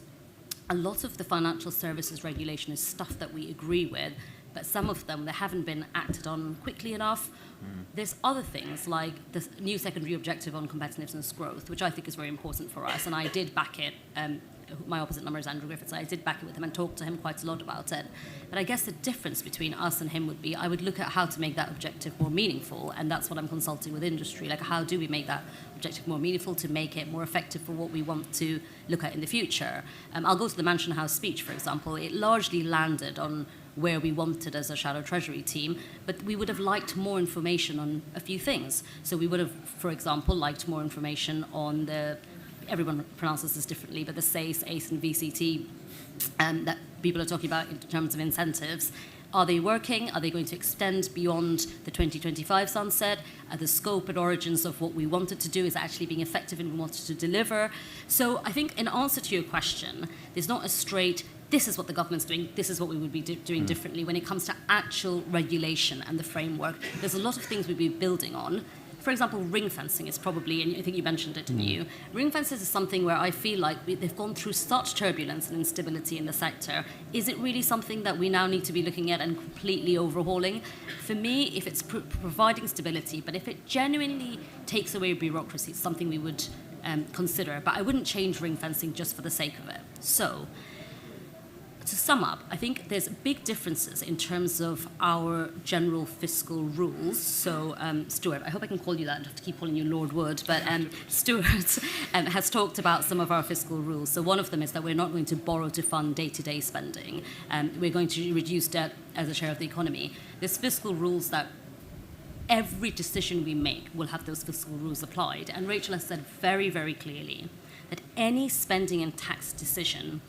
a lot of the financial services regulation is stuff that we agree with, but some of them, they haven't been acted on quickly enough. There's other things like the new secondary objective on competitiveness growth, which I think is very important for us, and I did back it. My opposite number is Andrew Griffiths. I did back it with him and talked to him quite a lot about it. But I guess the difference between us and him would be I would look at how to make that objective more meaningful, and that's what I'm consulting with industry. Like, how do we make that objective more meaningful to make it more effective for what we want to look at in the future? I'll go to the Mansion House speech, for example. It largely landed on where we wanted as a shadow treasury team, but we would have liked more information on a few things. So we would have, for example, liked more information on the, everyone pronounces this differently, but the SACE, ACE and VCT that people are talking about in terms of incentives. Are they working? Are they going to extend beyond the 2025 sunset? Are the scope and origins of what we wanted to do is actually being effective in what we wanted to deliver? So I think in answer to your question, there's not a straight, this is what the government's doing, this is what we would be doing differently. When it comes to actual regulation and the framework, there's a lot of things we'd be building on. For example, ring fencing is probably, and I think you mentioned it, didn't you? Ring fences is something where I feel like they've gone through such turbulence and instability in the sector. Is it really something that we now need to be looking at and completely overhauling? For me, if it's providing stability, but if it genuinely takes away bureaucracy, it's something we would consider. But I wouldn't change ring fencing just for the sake of it. So, to sum up, I think there's big differences in terms of our general fiscal rules. So, Stuart, I hope I can call you that. I don't have to keep calling you Lord Wood, but Stuart has talked about some of our fiscal rules. So one of them is that we're not going to borrow to fund day-to-day spending. We're going to reduce debt as a share of the economy. There's fiscal rules that every decision we make will have those fiscal rules applied. And Rachel has said very, very clearly that any spending and tax decision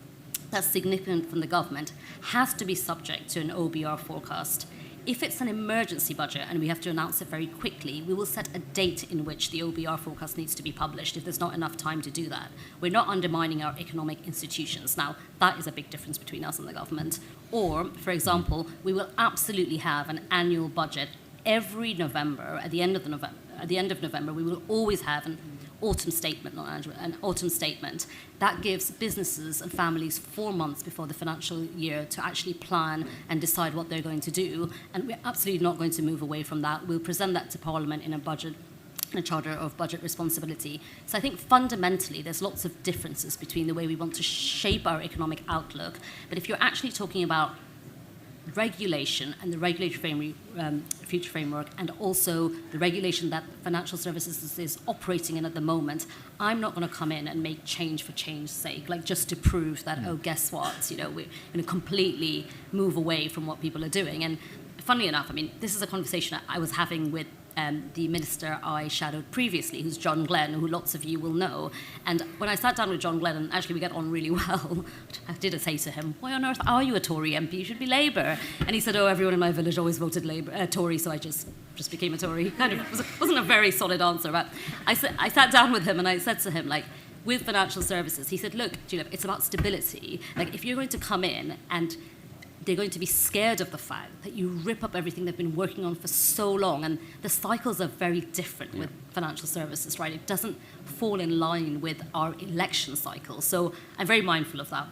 that's significant from the government has to be subject to an OBR forecast. If it's an emergency budget and we have to announce it very quickly, we will set a date in which the OBR forecast needs to be published if there's not enough time to do that. We're not undermining our economic institutions. Now, that is a big difference between us and the government. Or, for example, we will absolutely have an annual budget every November. At the end of November, we will always have an autumn statement, an autumn statement that gives businesses and families 4 months before the financial year to actually plan and decide what they're going to do. And we're absolutely not going to move away from that. We'll present that to Parliament in a budget, in a charter of budget responsibility. So I think fundamentally there's lots of differences between the way we want to shape our economic outlook. But if you're actually talking about regulation and the regulatory future framework, and also the regulation that financial services is operating in at the moment, I'm not going to come in and make change for change's sake, like just to prove that, oh, guess what, you know, we're going to completely move away from what people are doing. And funnily enough, I mean, this is a conversation I was having with the minister I shadowed previously, who's John Glenn, who lots of you will know. And when I sat down with John Glenn, and actually we get on really well, I did say to him, why on earth are you a Tory MP? You should be Labour. And he said, oh, everyone in my village always voted Tory, so I just became a Tory. Kind of wasn't a very solid answer, but I sat down with him and I said to him, like, with financial services, he said, look, Julep, it's about stability. Like, if you're going to come in and they're going to be scared of the fact that you rip up everything they've been working on for so long, and the cycles are very different with financial services, right? It doesn't fall in line with our election cycle. So I'm very mindful of that.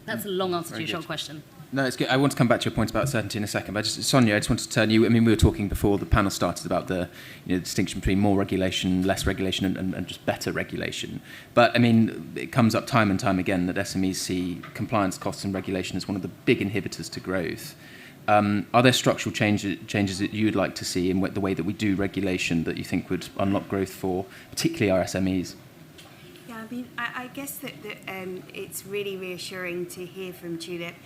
That's a long answer to your short question. No, it's good. I want to come back to your point about certainty in a second, but just, Sonia, I just wanted to turn you. I mean, we were talking before the panel started about the distinction between more regulation, less regulation, and just better regulation. But I mean, it comes up time and time again that SMEs see compliance costs and regulation as one of the big inhibitors to growth. Are there structural changes that you'd like to see in the way that we do regulation that you think would unlock growth for particularly our SMEs? Yeah, I mean, I guess that it's really reassuring to hear from Tulip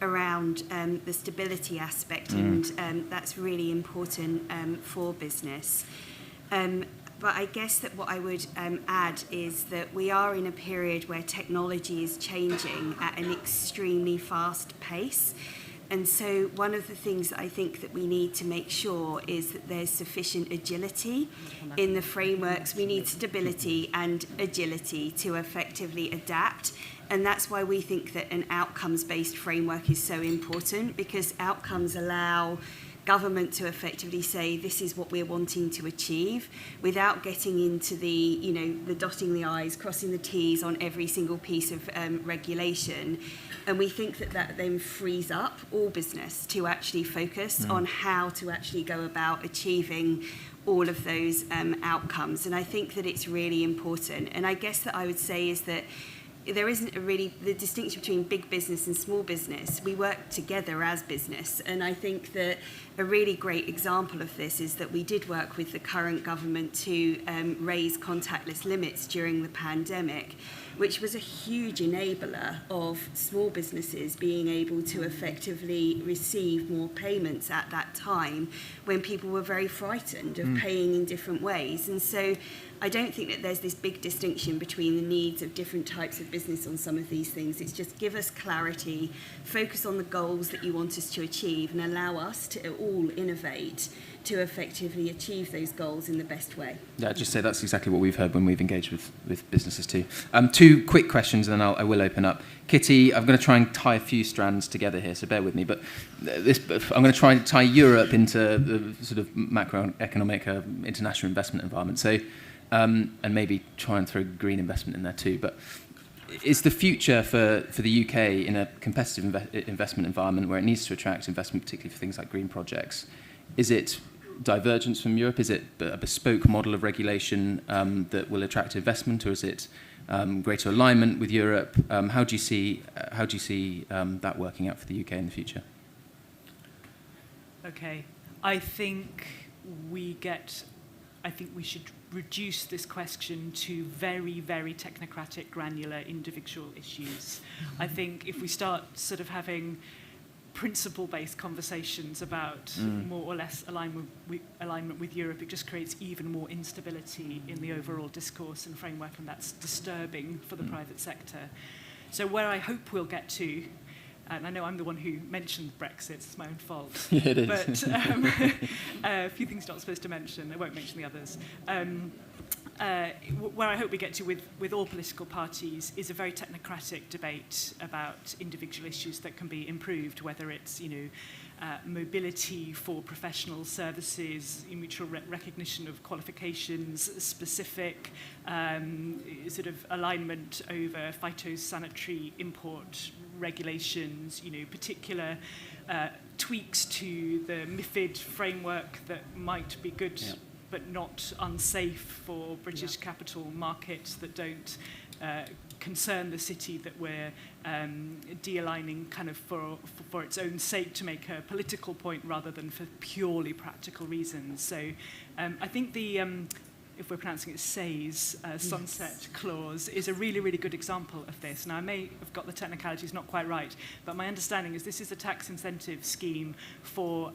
around the stability aspect, and that's really important for business. But I guess that what I would add is that we are in a period where technology is changing at an extremely fast pace. And so one of the things that I think that we need to make sure is that there's sufficient agility in the frameworks. We need stability and agility to effectively adapt. And that's why we think that an outcomes-based framework is so important, because outcomes allow government to effectively say this is what we're wanting to achieve without getting into the dotting the I's, crossing the T's on every single piece of regulation. And we think that then frees up all business to actually focus on how to actually go about achieving all of those outcomes. And I think that it's really important. And I guess that I would say is that there isn't really the distinction between big business and small business. We work together as business. And I think that a really great example of this is that we did work with the current government to raise contactless limits during the pandemic, which was a huge enabler of small businesses being able to effectively receive more payments at that time when people were very frightened of paying in different ways. And so I don't think that there's this big distinction between the needs of different types of business on some of these things. It's just give us clarity, focus on the goals that you want us to achieve, and allow us to all innovate to effectively achieve those goals in the best way. Yeah, I'd just say that's exactly what we've heard when we've engaged with businesses too. Two quick questions, and then I will open up. Kitty, I'm going to try and tie a few strands together here, so bear with me. But I'm going to try and tie Europe into the sort of macroeconomic international investment environment. So, and maybe try and throw green investment in there too. But is the future for the UK in a competitive investment environment where it needs to attract investment, particularly for things like green projects, is it divergence from Europe? Is it a bespoke model of regulation that will attract investment, or is it greater alignment with Europe? How do you see that working out for the UK in the future? Okay, I think we should reduce this question to very, very technocratic, granular, individual issues. I think if we start sort of having principle-based conversations about more or less alignment with Europe, it just creates even more instability in the overall discourse and framework, and that's disturbing for the private sector. So where I hope we'll get to, and I know I'm the one who mentioned Brexit, it's my own fault. Yeah, it is. But a few things not supposed to mention, I won't mention the others. Where I hope we get to with all political parties is a very technocratic debate about individual issues that can be improved, whether it's mobility for professional services, mutual recognition of qualifications, specific sort of alignment over phytosanitary import regulations, particular tweaks to the MiFID framework that might be good. Yeah. But not unsafe for British capital markets that don't concern the city that we're de-aligning kind of for its own sake to make a political point rather than for purely practical reasons. So I think the, if we're pronouncing it SAYS, sunset clause, is a really, really good example of this. Now, I may have got the technicalities not quite right, but my understanding is this is a tax incentive scheme for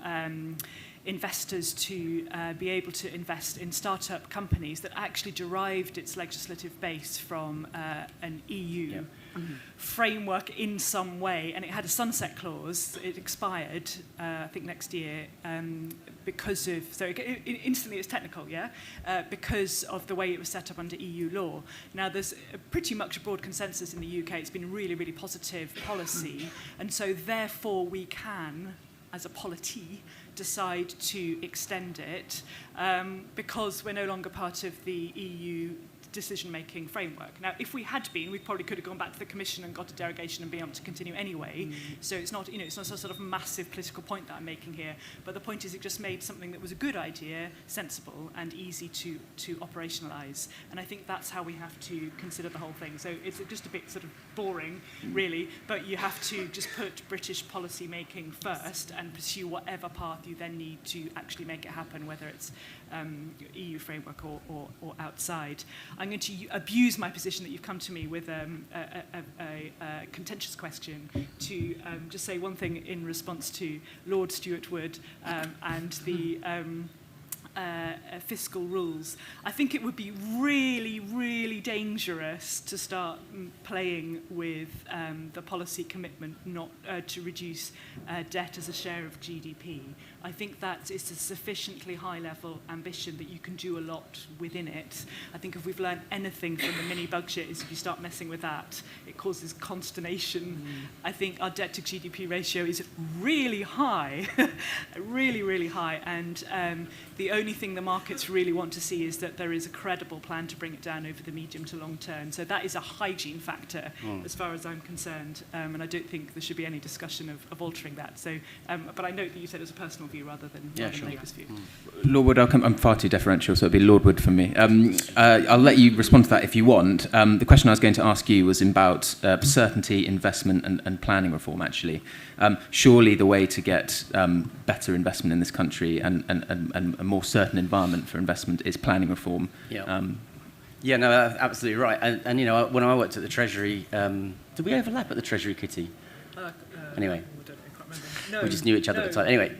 investors to be able to invest in startup companies that actually derived its legislative base from an EU framework in some way, and it had a sunset clause. It expired, I think, next year because of, so instantly it's technical, because of the way it was set up under EU law. Now, there's pretty much a broad consensus in the UK. It's been a really, really positive policy, and so therefore we can, as a polity, decide to extend it because we're no longer part of the EU decision-making framework. Now, if we had been, we probably could have gone back to the Commission and got a derogation and been able to continue anyway. So it's not, it's not a sort of massive political point that I'm making here. But the point is, it just made something that was a good idea sensible and easy to operationalise. And I think that's how we have to consider the whole thing. So it's just a bit sort of boring, really. But you have to just put British policy making first and pursue whatever path you then need to actually make it happen, whether it's EU framework or outside. I'm going to abuse my position that you've come to me with a contentious question to just say one thing in response to Lord Stuart Wood and the fiscal rules. I think it would be really, really dangerous to start playing with the policy commitment not to reduce debt as a share of GDP. I think that is a sufficiently high-level ambition that you can do a lot within it. I think if we've learned anything from the mini budget is if you start messing with that, it causes consternation. I think our debt to GDP ratio is really high, really, really high, and the only thing the markets really want to see is that there is a credible plan to bring it down over the medium to long term. So that is a hygiene factor as far as I'm concerned, and I don't think there should be any discussion of altering that. So, but I note that you said it was a personal view rather than Labour's view. Lord Wood, I'm far too deferential, so it'll be Lord Wood for me. I'll let you respond to that if you want. The question I was going to ask you was about certainty, investment and planning reform, actually. Surely the way to get better investment in this country and a more certain environment for investment is planning reform. Yeah. Yeah, no, absolutely right. And you know, when I worked at the Treasury, did we overlap at the Treasury, Kitty? Anyway. No, we just knew each other at the time. Anyway,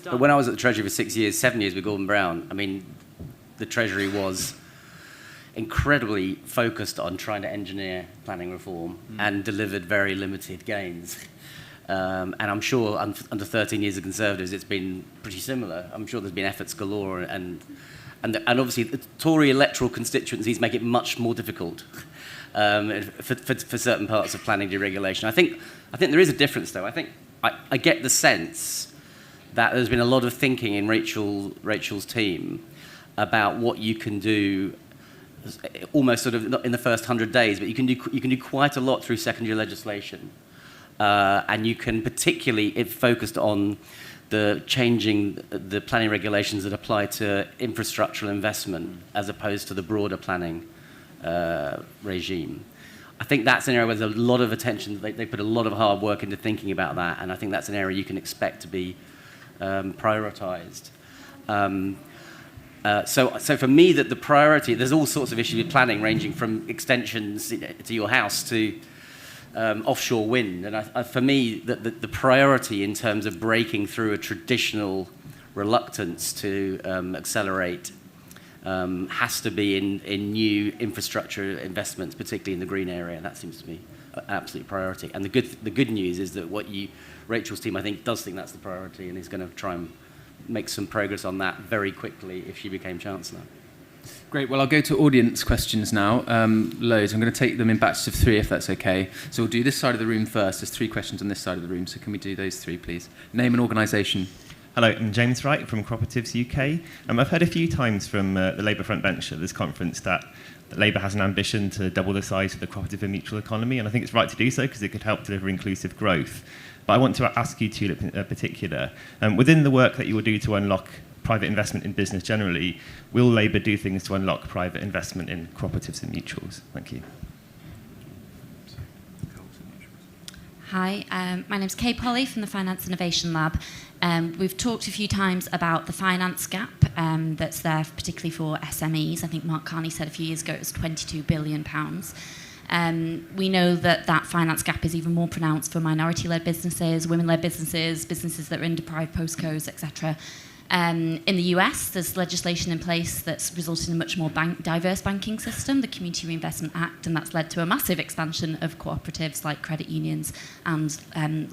but when I was at the Treasury for 7 years with Gordon Brown, I mean, the Treasury was incredibly focused on trying to engineer planning reform and delivered very limited gains. And I'm sure under 13 years of Conservatives, it's been pretty similar. I'm sure there's been efforts galore, and obviously the Tory electoral constituencies make it much more difficult for certain parts of planning deregulation. I think there is a difference, though. I get the sense that there's been a lot of thinking in Rachel's team about what you can do, almost sort of not in the first 100 days, but you can do quite a lot through secondary legislation, and you can particularly, if focused on the changing the planning regulations that apply to infrastructural investment as opposed to the broader planning regime. I think that's an area where there's a lot of attention. They put a lot of hard work into thinking about that, and I think that's an area you can expect to be prioritised. So for me, that the priority, there's all sorts of issues with planning, ranging from extensions to your house to offshore wind. And for me, the priority in terms of breaking through a traditional reluctance to accelerate has to be in new infrastructure investments, particularly in the green area. That seems to be an absolute priority. And the good news is that Rachel's team, I think, does think that's the priority and is going to try and make some progress on that very quickly if she became Chancellor. Great. Well, I'll go to audience questions now. Loads. I'm going to take them in batches of 3, if that's okay. So we'll do this side of the room first. There's 3 questions on this side of the room. So can we do those 3, please? Name and organisation. Hello, I'm James Wright from Cooperatives UK. I've heard a few times from the Labour front bench at this conference that Labour has an ambition to double the size of the cooperative and mutual economy, and I think it's right to do so because it could help deliver inclusive growth. But I want to ask you, Tulip, in particular, within the work that you will do to unlock private investment in business generally, will Labour do things to unlock private investment in cooperatives and mutuals? Thank you. Hi, my name's Kay Polly from the Finance Innovation Lab. We've talked a few times about the finance gap that's there, particularly for SMEs. I think Mark Carney said a few years ago it was £22 billion. We know that finance gap is even more pronounced for minority-led businesses, women-led businesses, businesses that are in deprived postcodes, etc. In the US, there's legislation in place that's resulted in a much more diverse banking system, the Community Reinvestment Act, and that's led to a massive expansion of cooperatives like credit unions and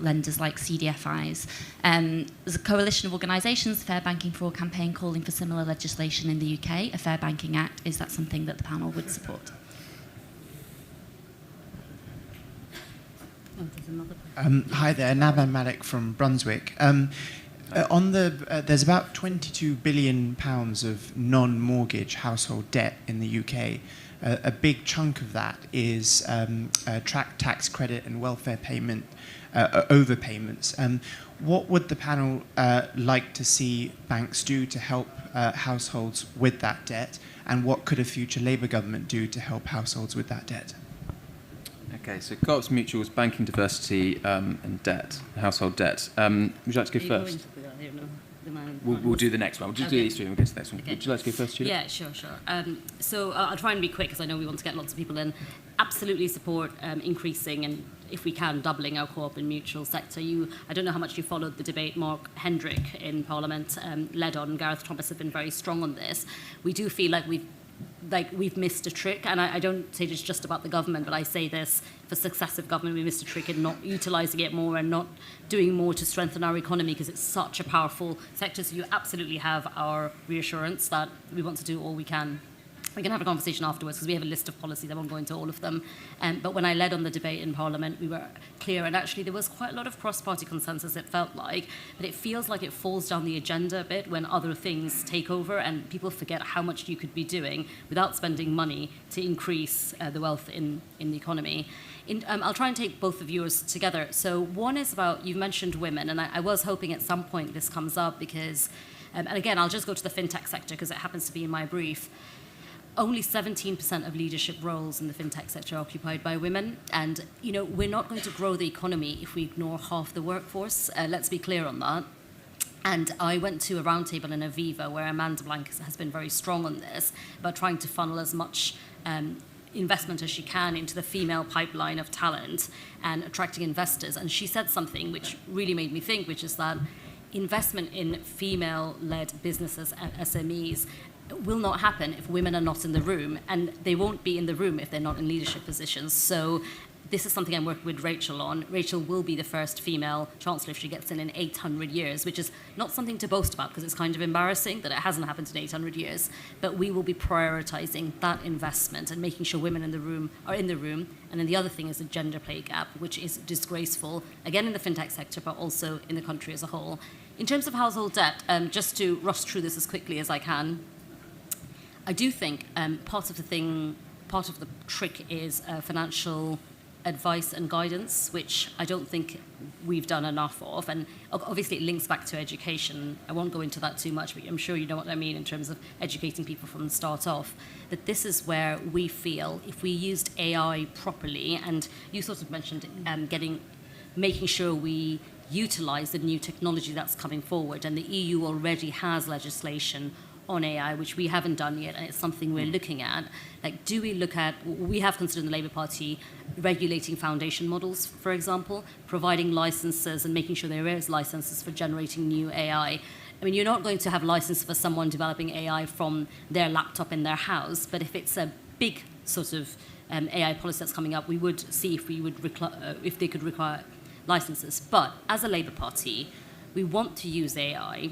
lenders like CDFIs. There's a coalition of organisations, the Fair Banking for All campaign, calling for similar legislation in the UK, a Fair Banking Act. Is that something that the panel would support? Hi there, Naban Malik from Brunswick. There's about £22 billion of non-mortgage household debt in the UK. a big chunk of that is tax credit and welfare payment overpayments. What would the panel like to see banks do to help households with that debt, and what could a future Labour government do to help households with that debt? Okay, so co-ops, mutuals, banking diversity, and debt, household debt. Would you like to go first? We'll do the next one. We'll just do these three and we'll get to the next one. Okay. Would you like to go first, Julie? Yeah, sure. So I'll try and be quick because I know we want to get lots of people in. Absolutely support increasing and, if we can, doubling our co-op and mutual sector. I don't know how much you followed the debate Mark Hendrick in Parliament led on. Gareth Thomas have been very strong on this. We do feel like we've missed a trick, and I don't say this just about the government, but I say this for successive government. We missed a trick in not utilising it more and not doing more to strengthen our economy, because it's such a powerful sector. So you absolutely have our reassurance that we want to do all we can. We can have a conversation afterwards because we have a list of policies. I won't go into all of them. But when I led on the debate in Parliament, we were clear, and actually there was quite a lot of cross-party consensus, it felt like, but it feels like it falls down the agenda a bit when other things take over and people forget how much you could be doing without spending money to increase the wealth in the economy. I'll try and take both of yours together. So one is about, you've mentioned women, and I was hoping at some point this comes up because, and again, I'll just go to the fintech sector because it happens to be in my brief. Only 17% of leadership roles in the fintech sector are occupied by women. And, we're not going to grow the economy if we ignore half the workforce. Let's be clear on that. And I went to a roundtable in Aviva where Amanda Blank has been very strong on this, about trying to funnel as much investment as she can into the female pipeline of talent and attracting investors. And she said something which really made me think, which is that investment in female-led businesses and SMEs will not happen if women are not in the room, and they won't be in the room if they're not in leadership positions. So this is something I'm working with Rachel on. Rachel will be the first female chancellor if she gets in 800 years, which is not something to boast about because it's kind of embarrassing that it hasn't happened in 800 years. But we will be prioritising that investment and making sure women in the room are in the room. And then the other thing is the gender pay gap, which is disgraceful, again in the fintech sector, but also in the country as a whole. In terms of household debt, just to rush through this as quickly as I can, I do think part of the trick is financial advice and guidance, which I don't think we've done enough of. And obviously it links back to education. I won't go into that too much, but I'm sure you know what I mean in terms of educating people from the start off. That this is where we feel if we used AI properly, and you sort of mentioned making sure we utilise the new technology that's coming forward, and the EU already has legislation on AI, which we haven't done yet, and it's something we're looking at. Like, do we look at, we have considered in the Labour Party regulating foundation models, for example, providing licenses and making sure there is licenses for generating new AI. I mean, you're not going to have license for someone developing AI from their laptop in their house, but if it's a big sort of AI policy that's coming up, we would see if they could require licenses. But as a Labour Party, we want to use AI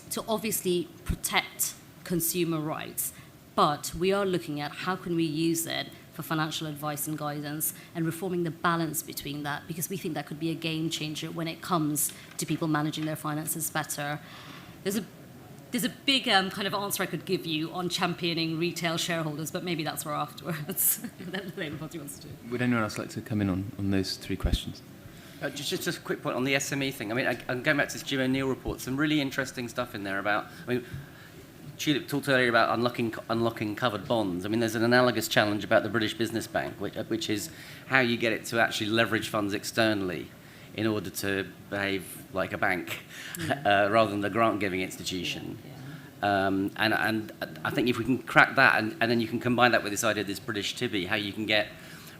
to obviously protect consumer rights, but we are looking at how can we use it for financial advice and guidance and reforming the balance between that, because we think that could be a game changer when it comes to people managing their finances better. There's a big kind of answer I could give you on championing retail shareholders, but maybe that's for afterwards. That the Labour Party wants to do. Would anyone else like to come in on those three questions? Just a quick point on the SME thing. I mean, I'm going back to this Jim O'Neill report. Some really interesting stuff in there about. I mean, Tulip talked earlier about unlocking covered bonds. I mean, there's an analogous challenge about the British Business Bank, which is how you get it to actually leverage funds externally in order to behave like a bank rather than the grant-giving institution. And I think if we can crack that, and then you can combine that with this idea of this British Tibby, how you can get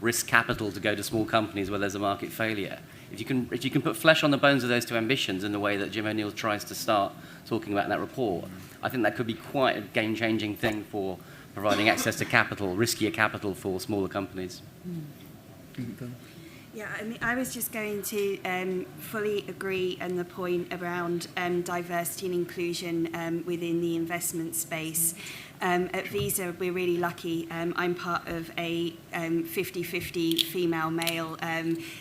risk capital to go to small companies where there's a market failure. If you can put flesh on the bones of those two ambitions in the way that Jim O'Neill tries to start talking about in that report, I think that could be quite a game-changing thing for providing access to capital, riskier capital for smaller companies. Yeah, I mean, I was just going to fully agree on the point around diversity and inclusion within the investment space. At Visa, we're really lucky. I'm part of a 50-50 female-male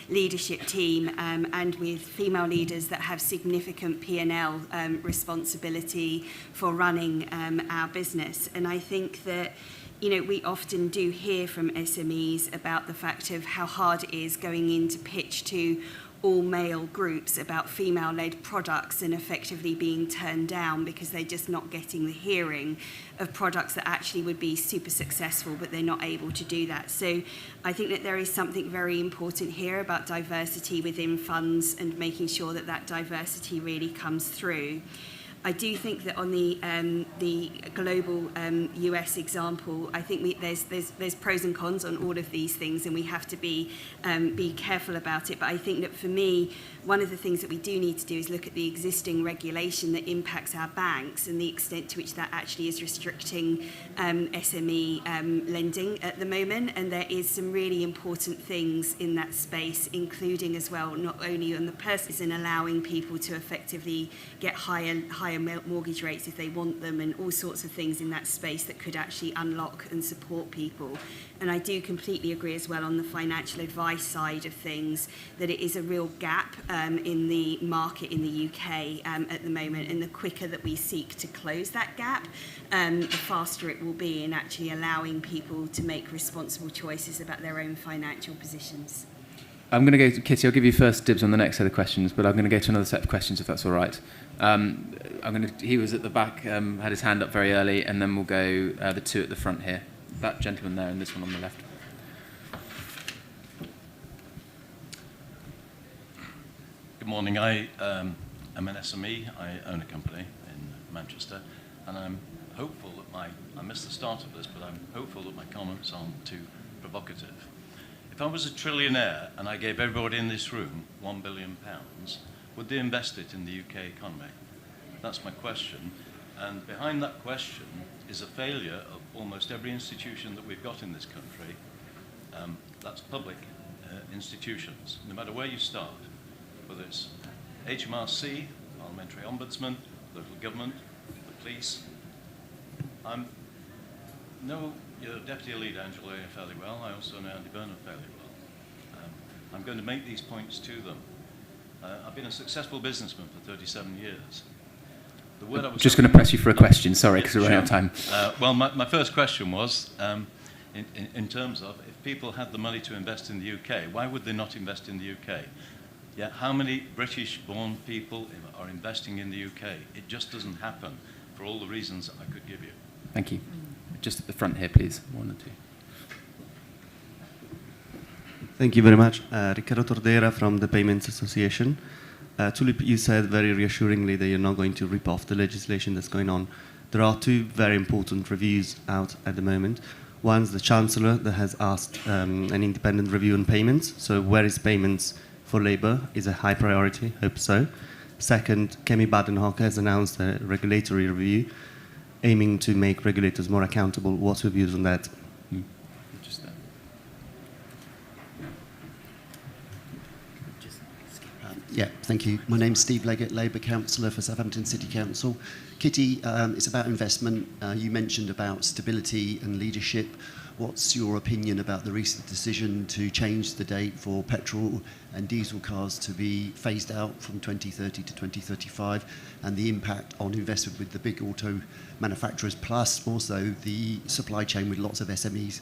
leadership team, and with female leaders that have significant P&L responsibility for running our business. And I think that you know, we often do hear from SMEs about the fact of how hard it is going in to pitch to all male groups about female-led products and effectively being turned down because they're just not getting the hearing of products that actually would be super successful, but they're not able to do that. So I think that there is something very important here about diversity within funds and making sure that that diversity really comes through. I do think that on the global US example, I think there's pros and cons on all of these things, and we have to be careful about it. But I think that for me, one of the things that we do need to do is look at the existing regulation that impacts our banks and the extent to which that actually is restricting SME lending at the moment. And there is some really important things in that space, including as well, not only on the purpose in allowing people to effectively get higher mortgage rates if they want them, and all sorts of things in that space that could actually unlock and support people. And I do completely agree as well on the financial advice side of things that it is a real gap in the market in the UK at the moment, and the quicker that we seek to close that gap, the faster it will be in actually allowing people to make responsible choices about their own financial positions. I'm going to go to Kitty. I'll give you first dibs on the next set of questions, but I'm going to go to another set of questions if that's all right. He was at the back, had his hand up very early, and then we'll go the two at the front here. That gentleman there and this one on the left. Good morning. I am an SME. I own a company in Manchester, and I'm hopeful that I missed the start of this, but I'm hopeful that my comments aren't too provocative. If I was a trillionaire and I gave everybody in this room £1 billion, would they invest it in the UK economy? That's my question. And behind that question is a failure of almost every institution that we've got in this country. That's public institutions, no matter where you start, whether it's HMRC, Parliamentary Ombudsman, local government, the police. I know your deputy leader, Angela, fairly well. I also know Andy Burnham fairly well. I'm going to make these points to them. I've been a successful businessman for 37 years. The word I was just going to press you for a question, sorry, because we're running out of time. Well, my first question was, in terms of, if people had the money to invest in the UK, why would they not invest in the UK? Yeah, how many British-born people are investing in the UK? It just doesn't happen, for all the reasons I could give you. Thank you. Just at the front here, please. One or two. Thank you very much. Riccardo Tordera from the Payments Association. Tulip, you said very reassuringly that you're not going to rip off the legislation that's going on. There are two very important reviews out at the moment. One's the Chancellor that has asked an independent review on payments. So where is payments for Labour is a high priority, hope so. Second, Kemi Badenoch has announced a regulatory review aiming to make regulators more accountable. What's your views on that? Yeah, thank you. My name's Steve Leggett, Labour Councillor for Southampton City Council. Kitty, it's about investment. You mentioned about stability and leadership. What's your opinion about the recent decision to change the date for petrol and diesel cars to be phased out from 2030 to 2035, and the impact on investment with the big auto manufacturers, plus also the supply chain with lots of SMEs?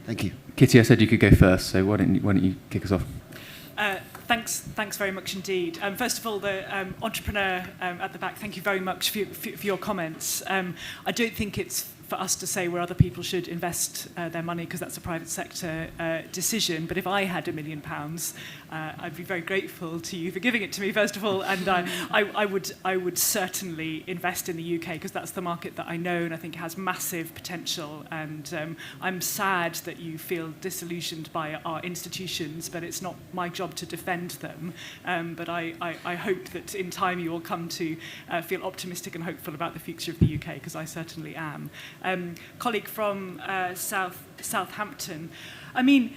Thank you. Kitty, I said you could go first, so why don't you kick us off? Thanks very much indeed. First of all, the entrepreneur at the back, thank you very much for your comments. I don't think it's for us to say where other people should invest their money, because that's a private sector decision. But if I had £1 million, I'd be very grateful to you for giving it to me, first of all. And I would certainly invest in the UK, because that's the market that I know and I think has massive potential. And I'm sad that you feel disillusioned by our institutions, but it's not my job to defend them. But I hope that in time you will come to feel optimistic and hopeful about the future of the UK, because I certainly am. Colleague from Southampton. I mean,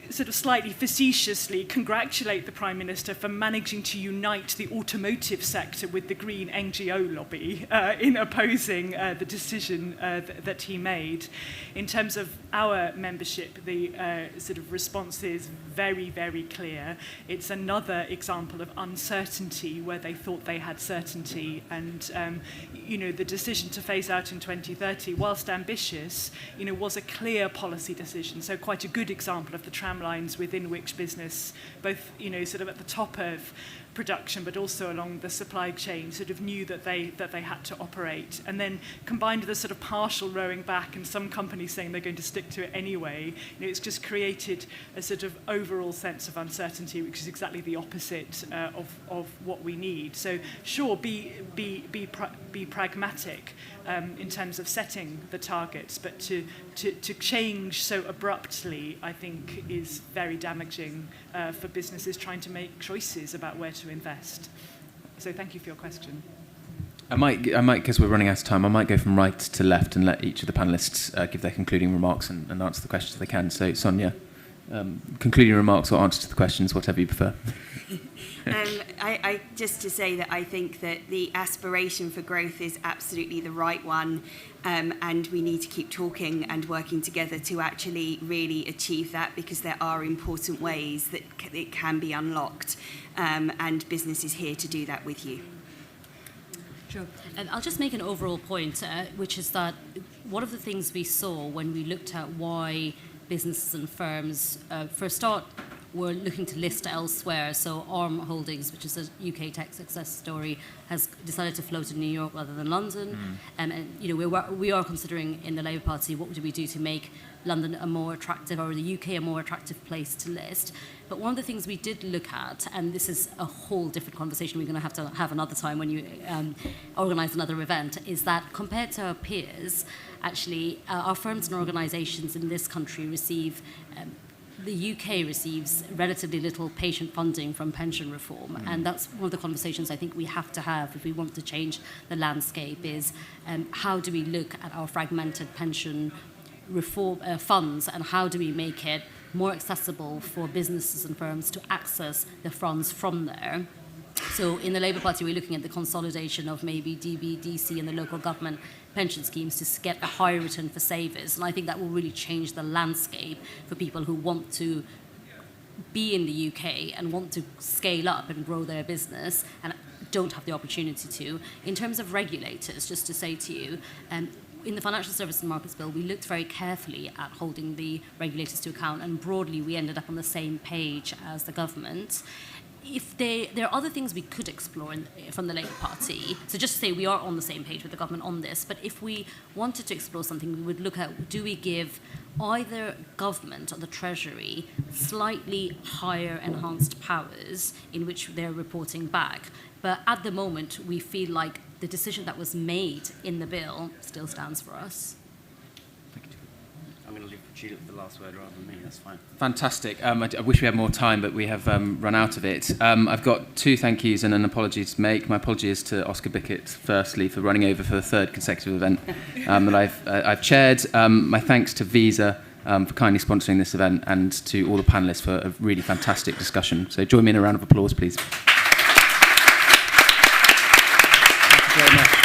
sort of slightly facetiously congratulate the Prime Minister for managing to unite the automotive sector with the green NGO lobby in opposing the decision that he made. In terms of our membership, the sort of response is very, very clear. It's another example of uncertainty where they thought they had certainty, and the decision to phase out in 2030, whilst ambitious, was a clear policy decision. So quite a good example of the tramlines within which business, both sort of at the top of production but also along the supply chain, sort of knew that they had to operate. And then combined with a sort of partial rowing back and some companies saying they're going to stick to it anyway, it's just created a sort of overall sense of uncertainty, which is exactly the opposite of what we need. So sure, be pragmatic in terms of setting the targets, but to change so abruptly, I think, is very damaging for businesses trying to make choices about where to invest. So thank you for your question. I might, because we're running out of time, I might go from right to left and let each of the panellists give their concluding remarks and answer the questions they can. So, Sonia, concluding remarks or answer to the questions, whatever you prefer. I just to say that I think that the aspiration for growth is absolutely the right one, and we need to keep talking and working together to actually really achieve that, because there are important ways that it can be unlocked, and business is here to do that with you. Sure. I'll just make an overall point, which is that one of the things we saw when we looked at why businesses and firms, for a start, were looking to list elsewhere. So Arm Holdings, which is a UK tech success story, has decided to float in New York rather than London. And we are considering in the Labour Party, what do we do to make London a more attractive, or the UK a more attractive place to list. But one of the things we did look at, and this is a whole different conversation we're going to have another time when you organise another event, is that compared to our peers, actually our firms and organisations in this country receive the UK receives relatively little patient funding from pension reform, and that's one of the conversations I think we have to have if we want to change the landscape, is how do we look at our fragmented pension reform funds, and how do we make it more accessible for businesses and firms to access the funds from there. So in the Labour Party, we're looking at the consolidation of maybe DB, DC and the local government pension schemes to get a higher return for savers. And I think that will really change the landscape for people who want to be in the UK and want to scale up and grow their business and don't have the opportunity to. In terms of regulators, just to say to you, in the Financial Services and Markets Bill, we looked very carefully at holding the regulators to account, and broadly we ended up on the same page as the government. If there are other things we could explore from the Labour Party, so just to say we are on the same page with the government on this, but if we wanted to explore something, we would look at, do we give either government or the Treasury slightly higher enhanced powers in which they're reporting back? But at the moment, we feel like the decision that was made in the bill still stands for us. I'm going to leave Julep for the last word rather than me, that's fine. Fantastic. I wish we had more time, but we have run out of it. I've got two thank yous and an apology to make. My apology is to Oscar Bickett, firstly, for running over for the third consecutive event that I've chaired. My thanks to Visa for kindly sponsoring this event, and to all the panellists for a really fantastic discussion. So join me in a round of applause, please. Thank you very much.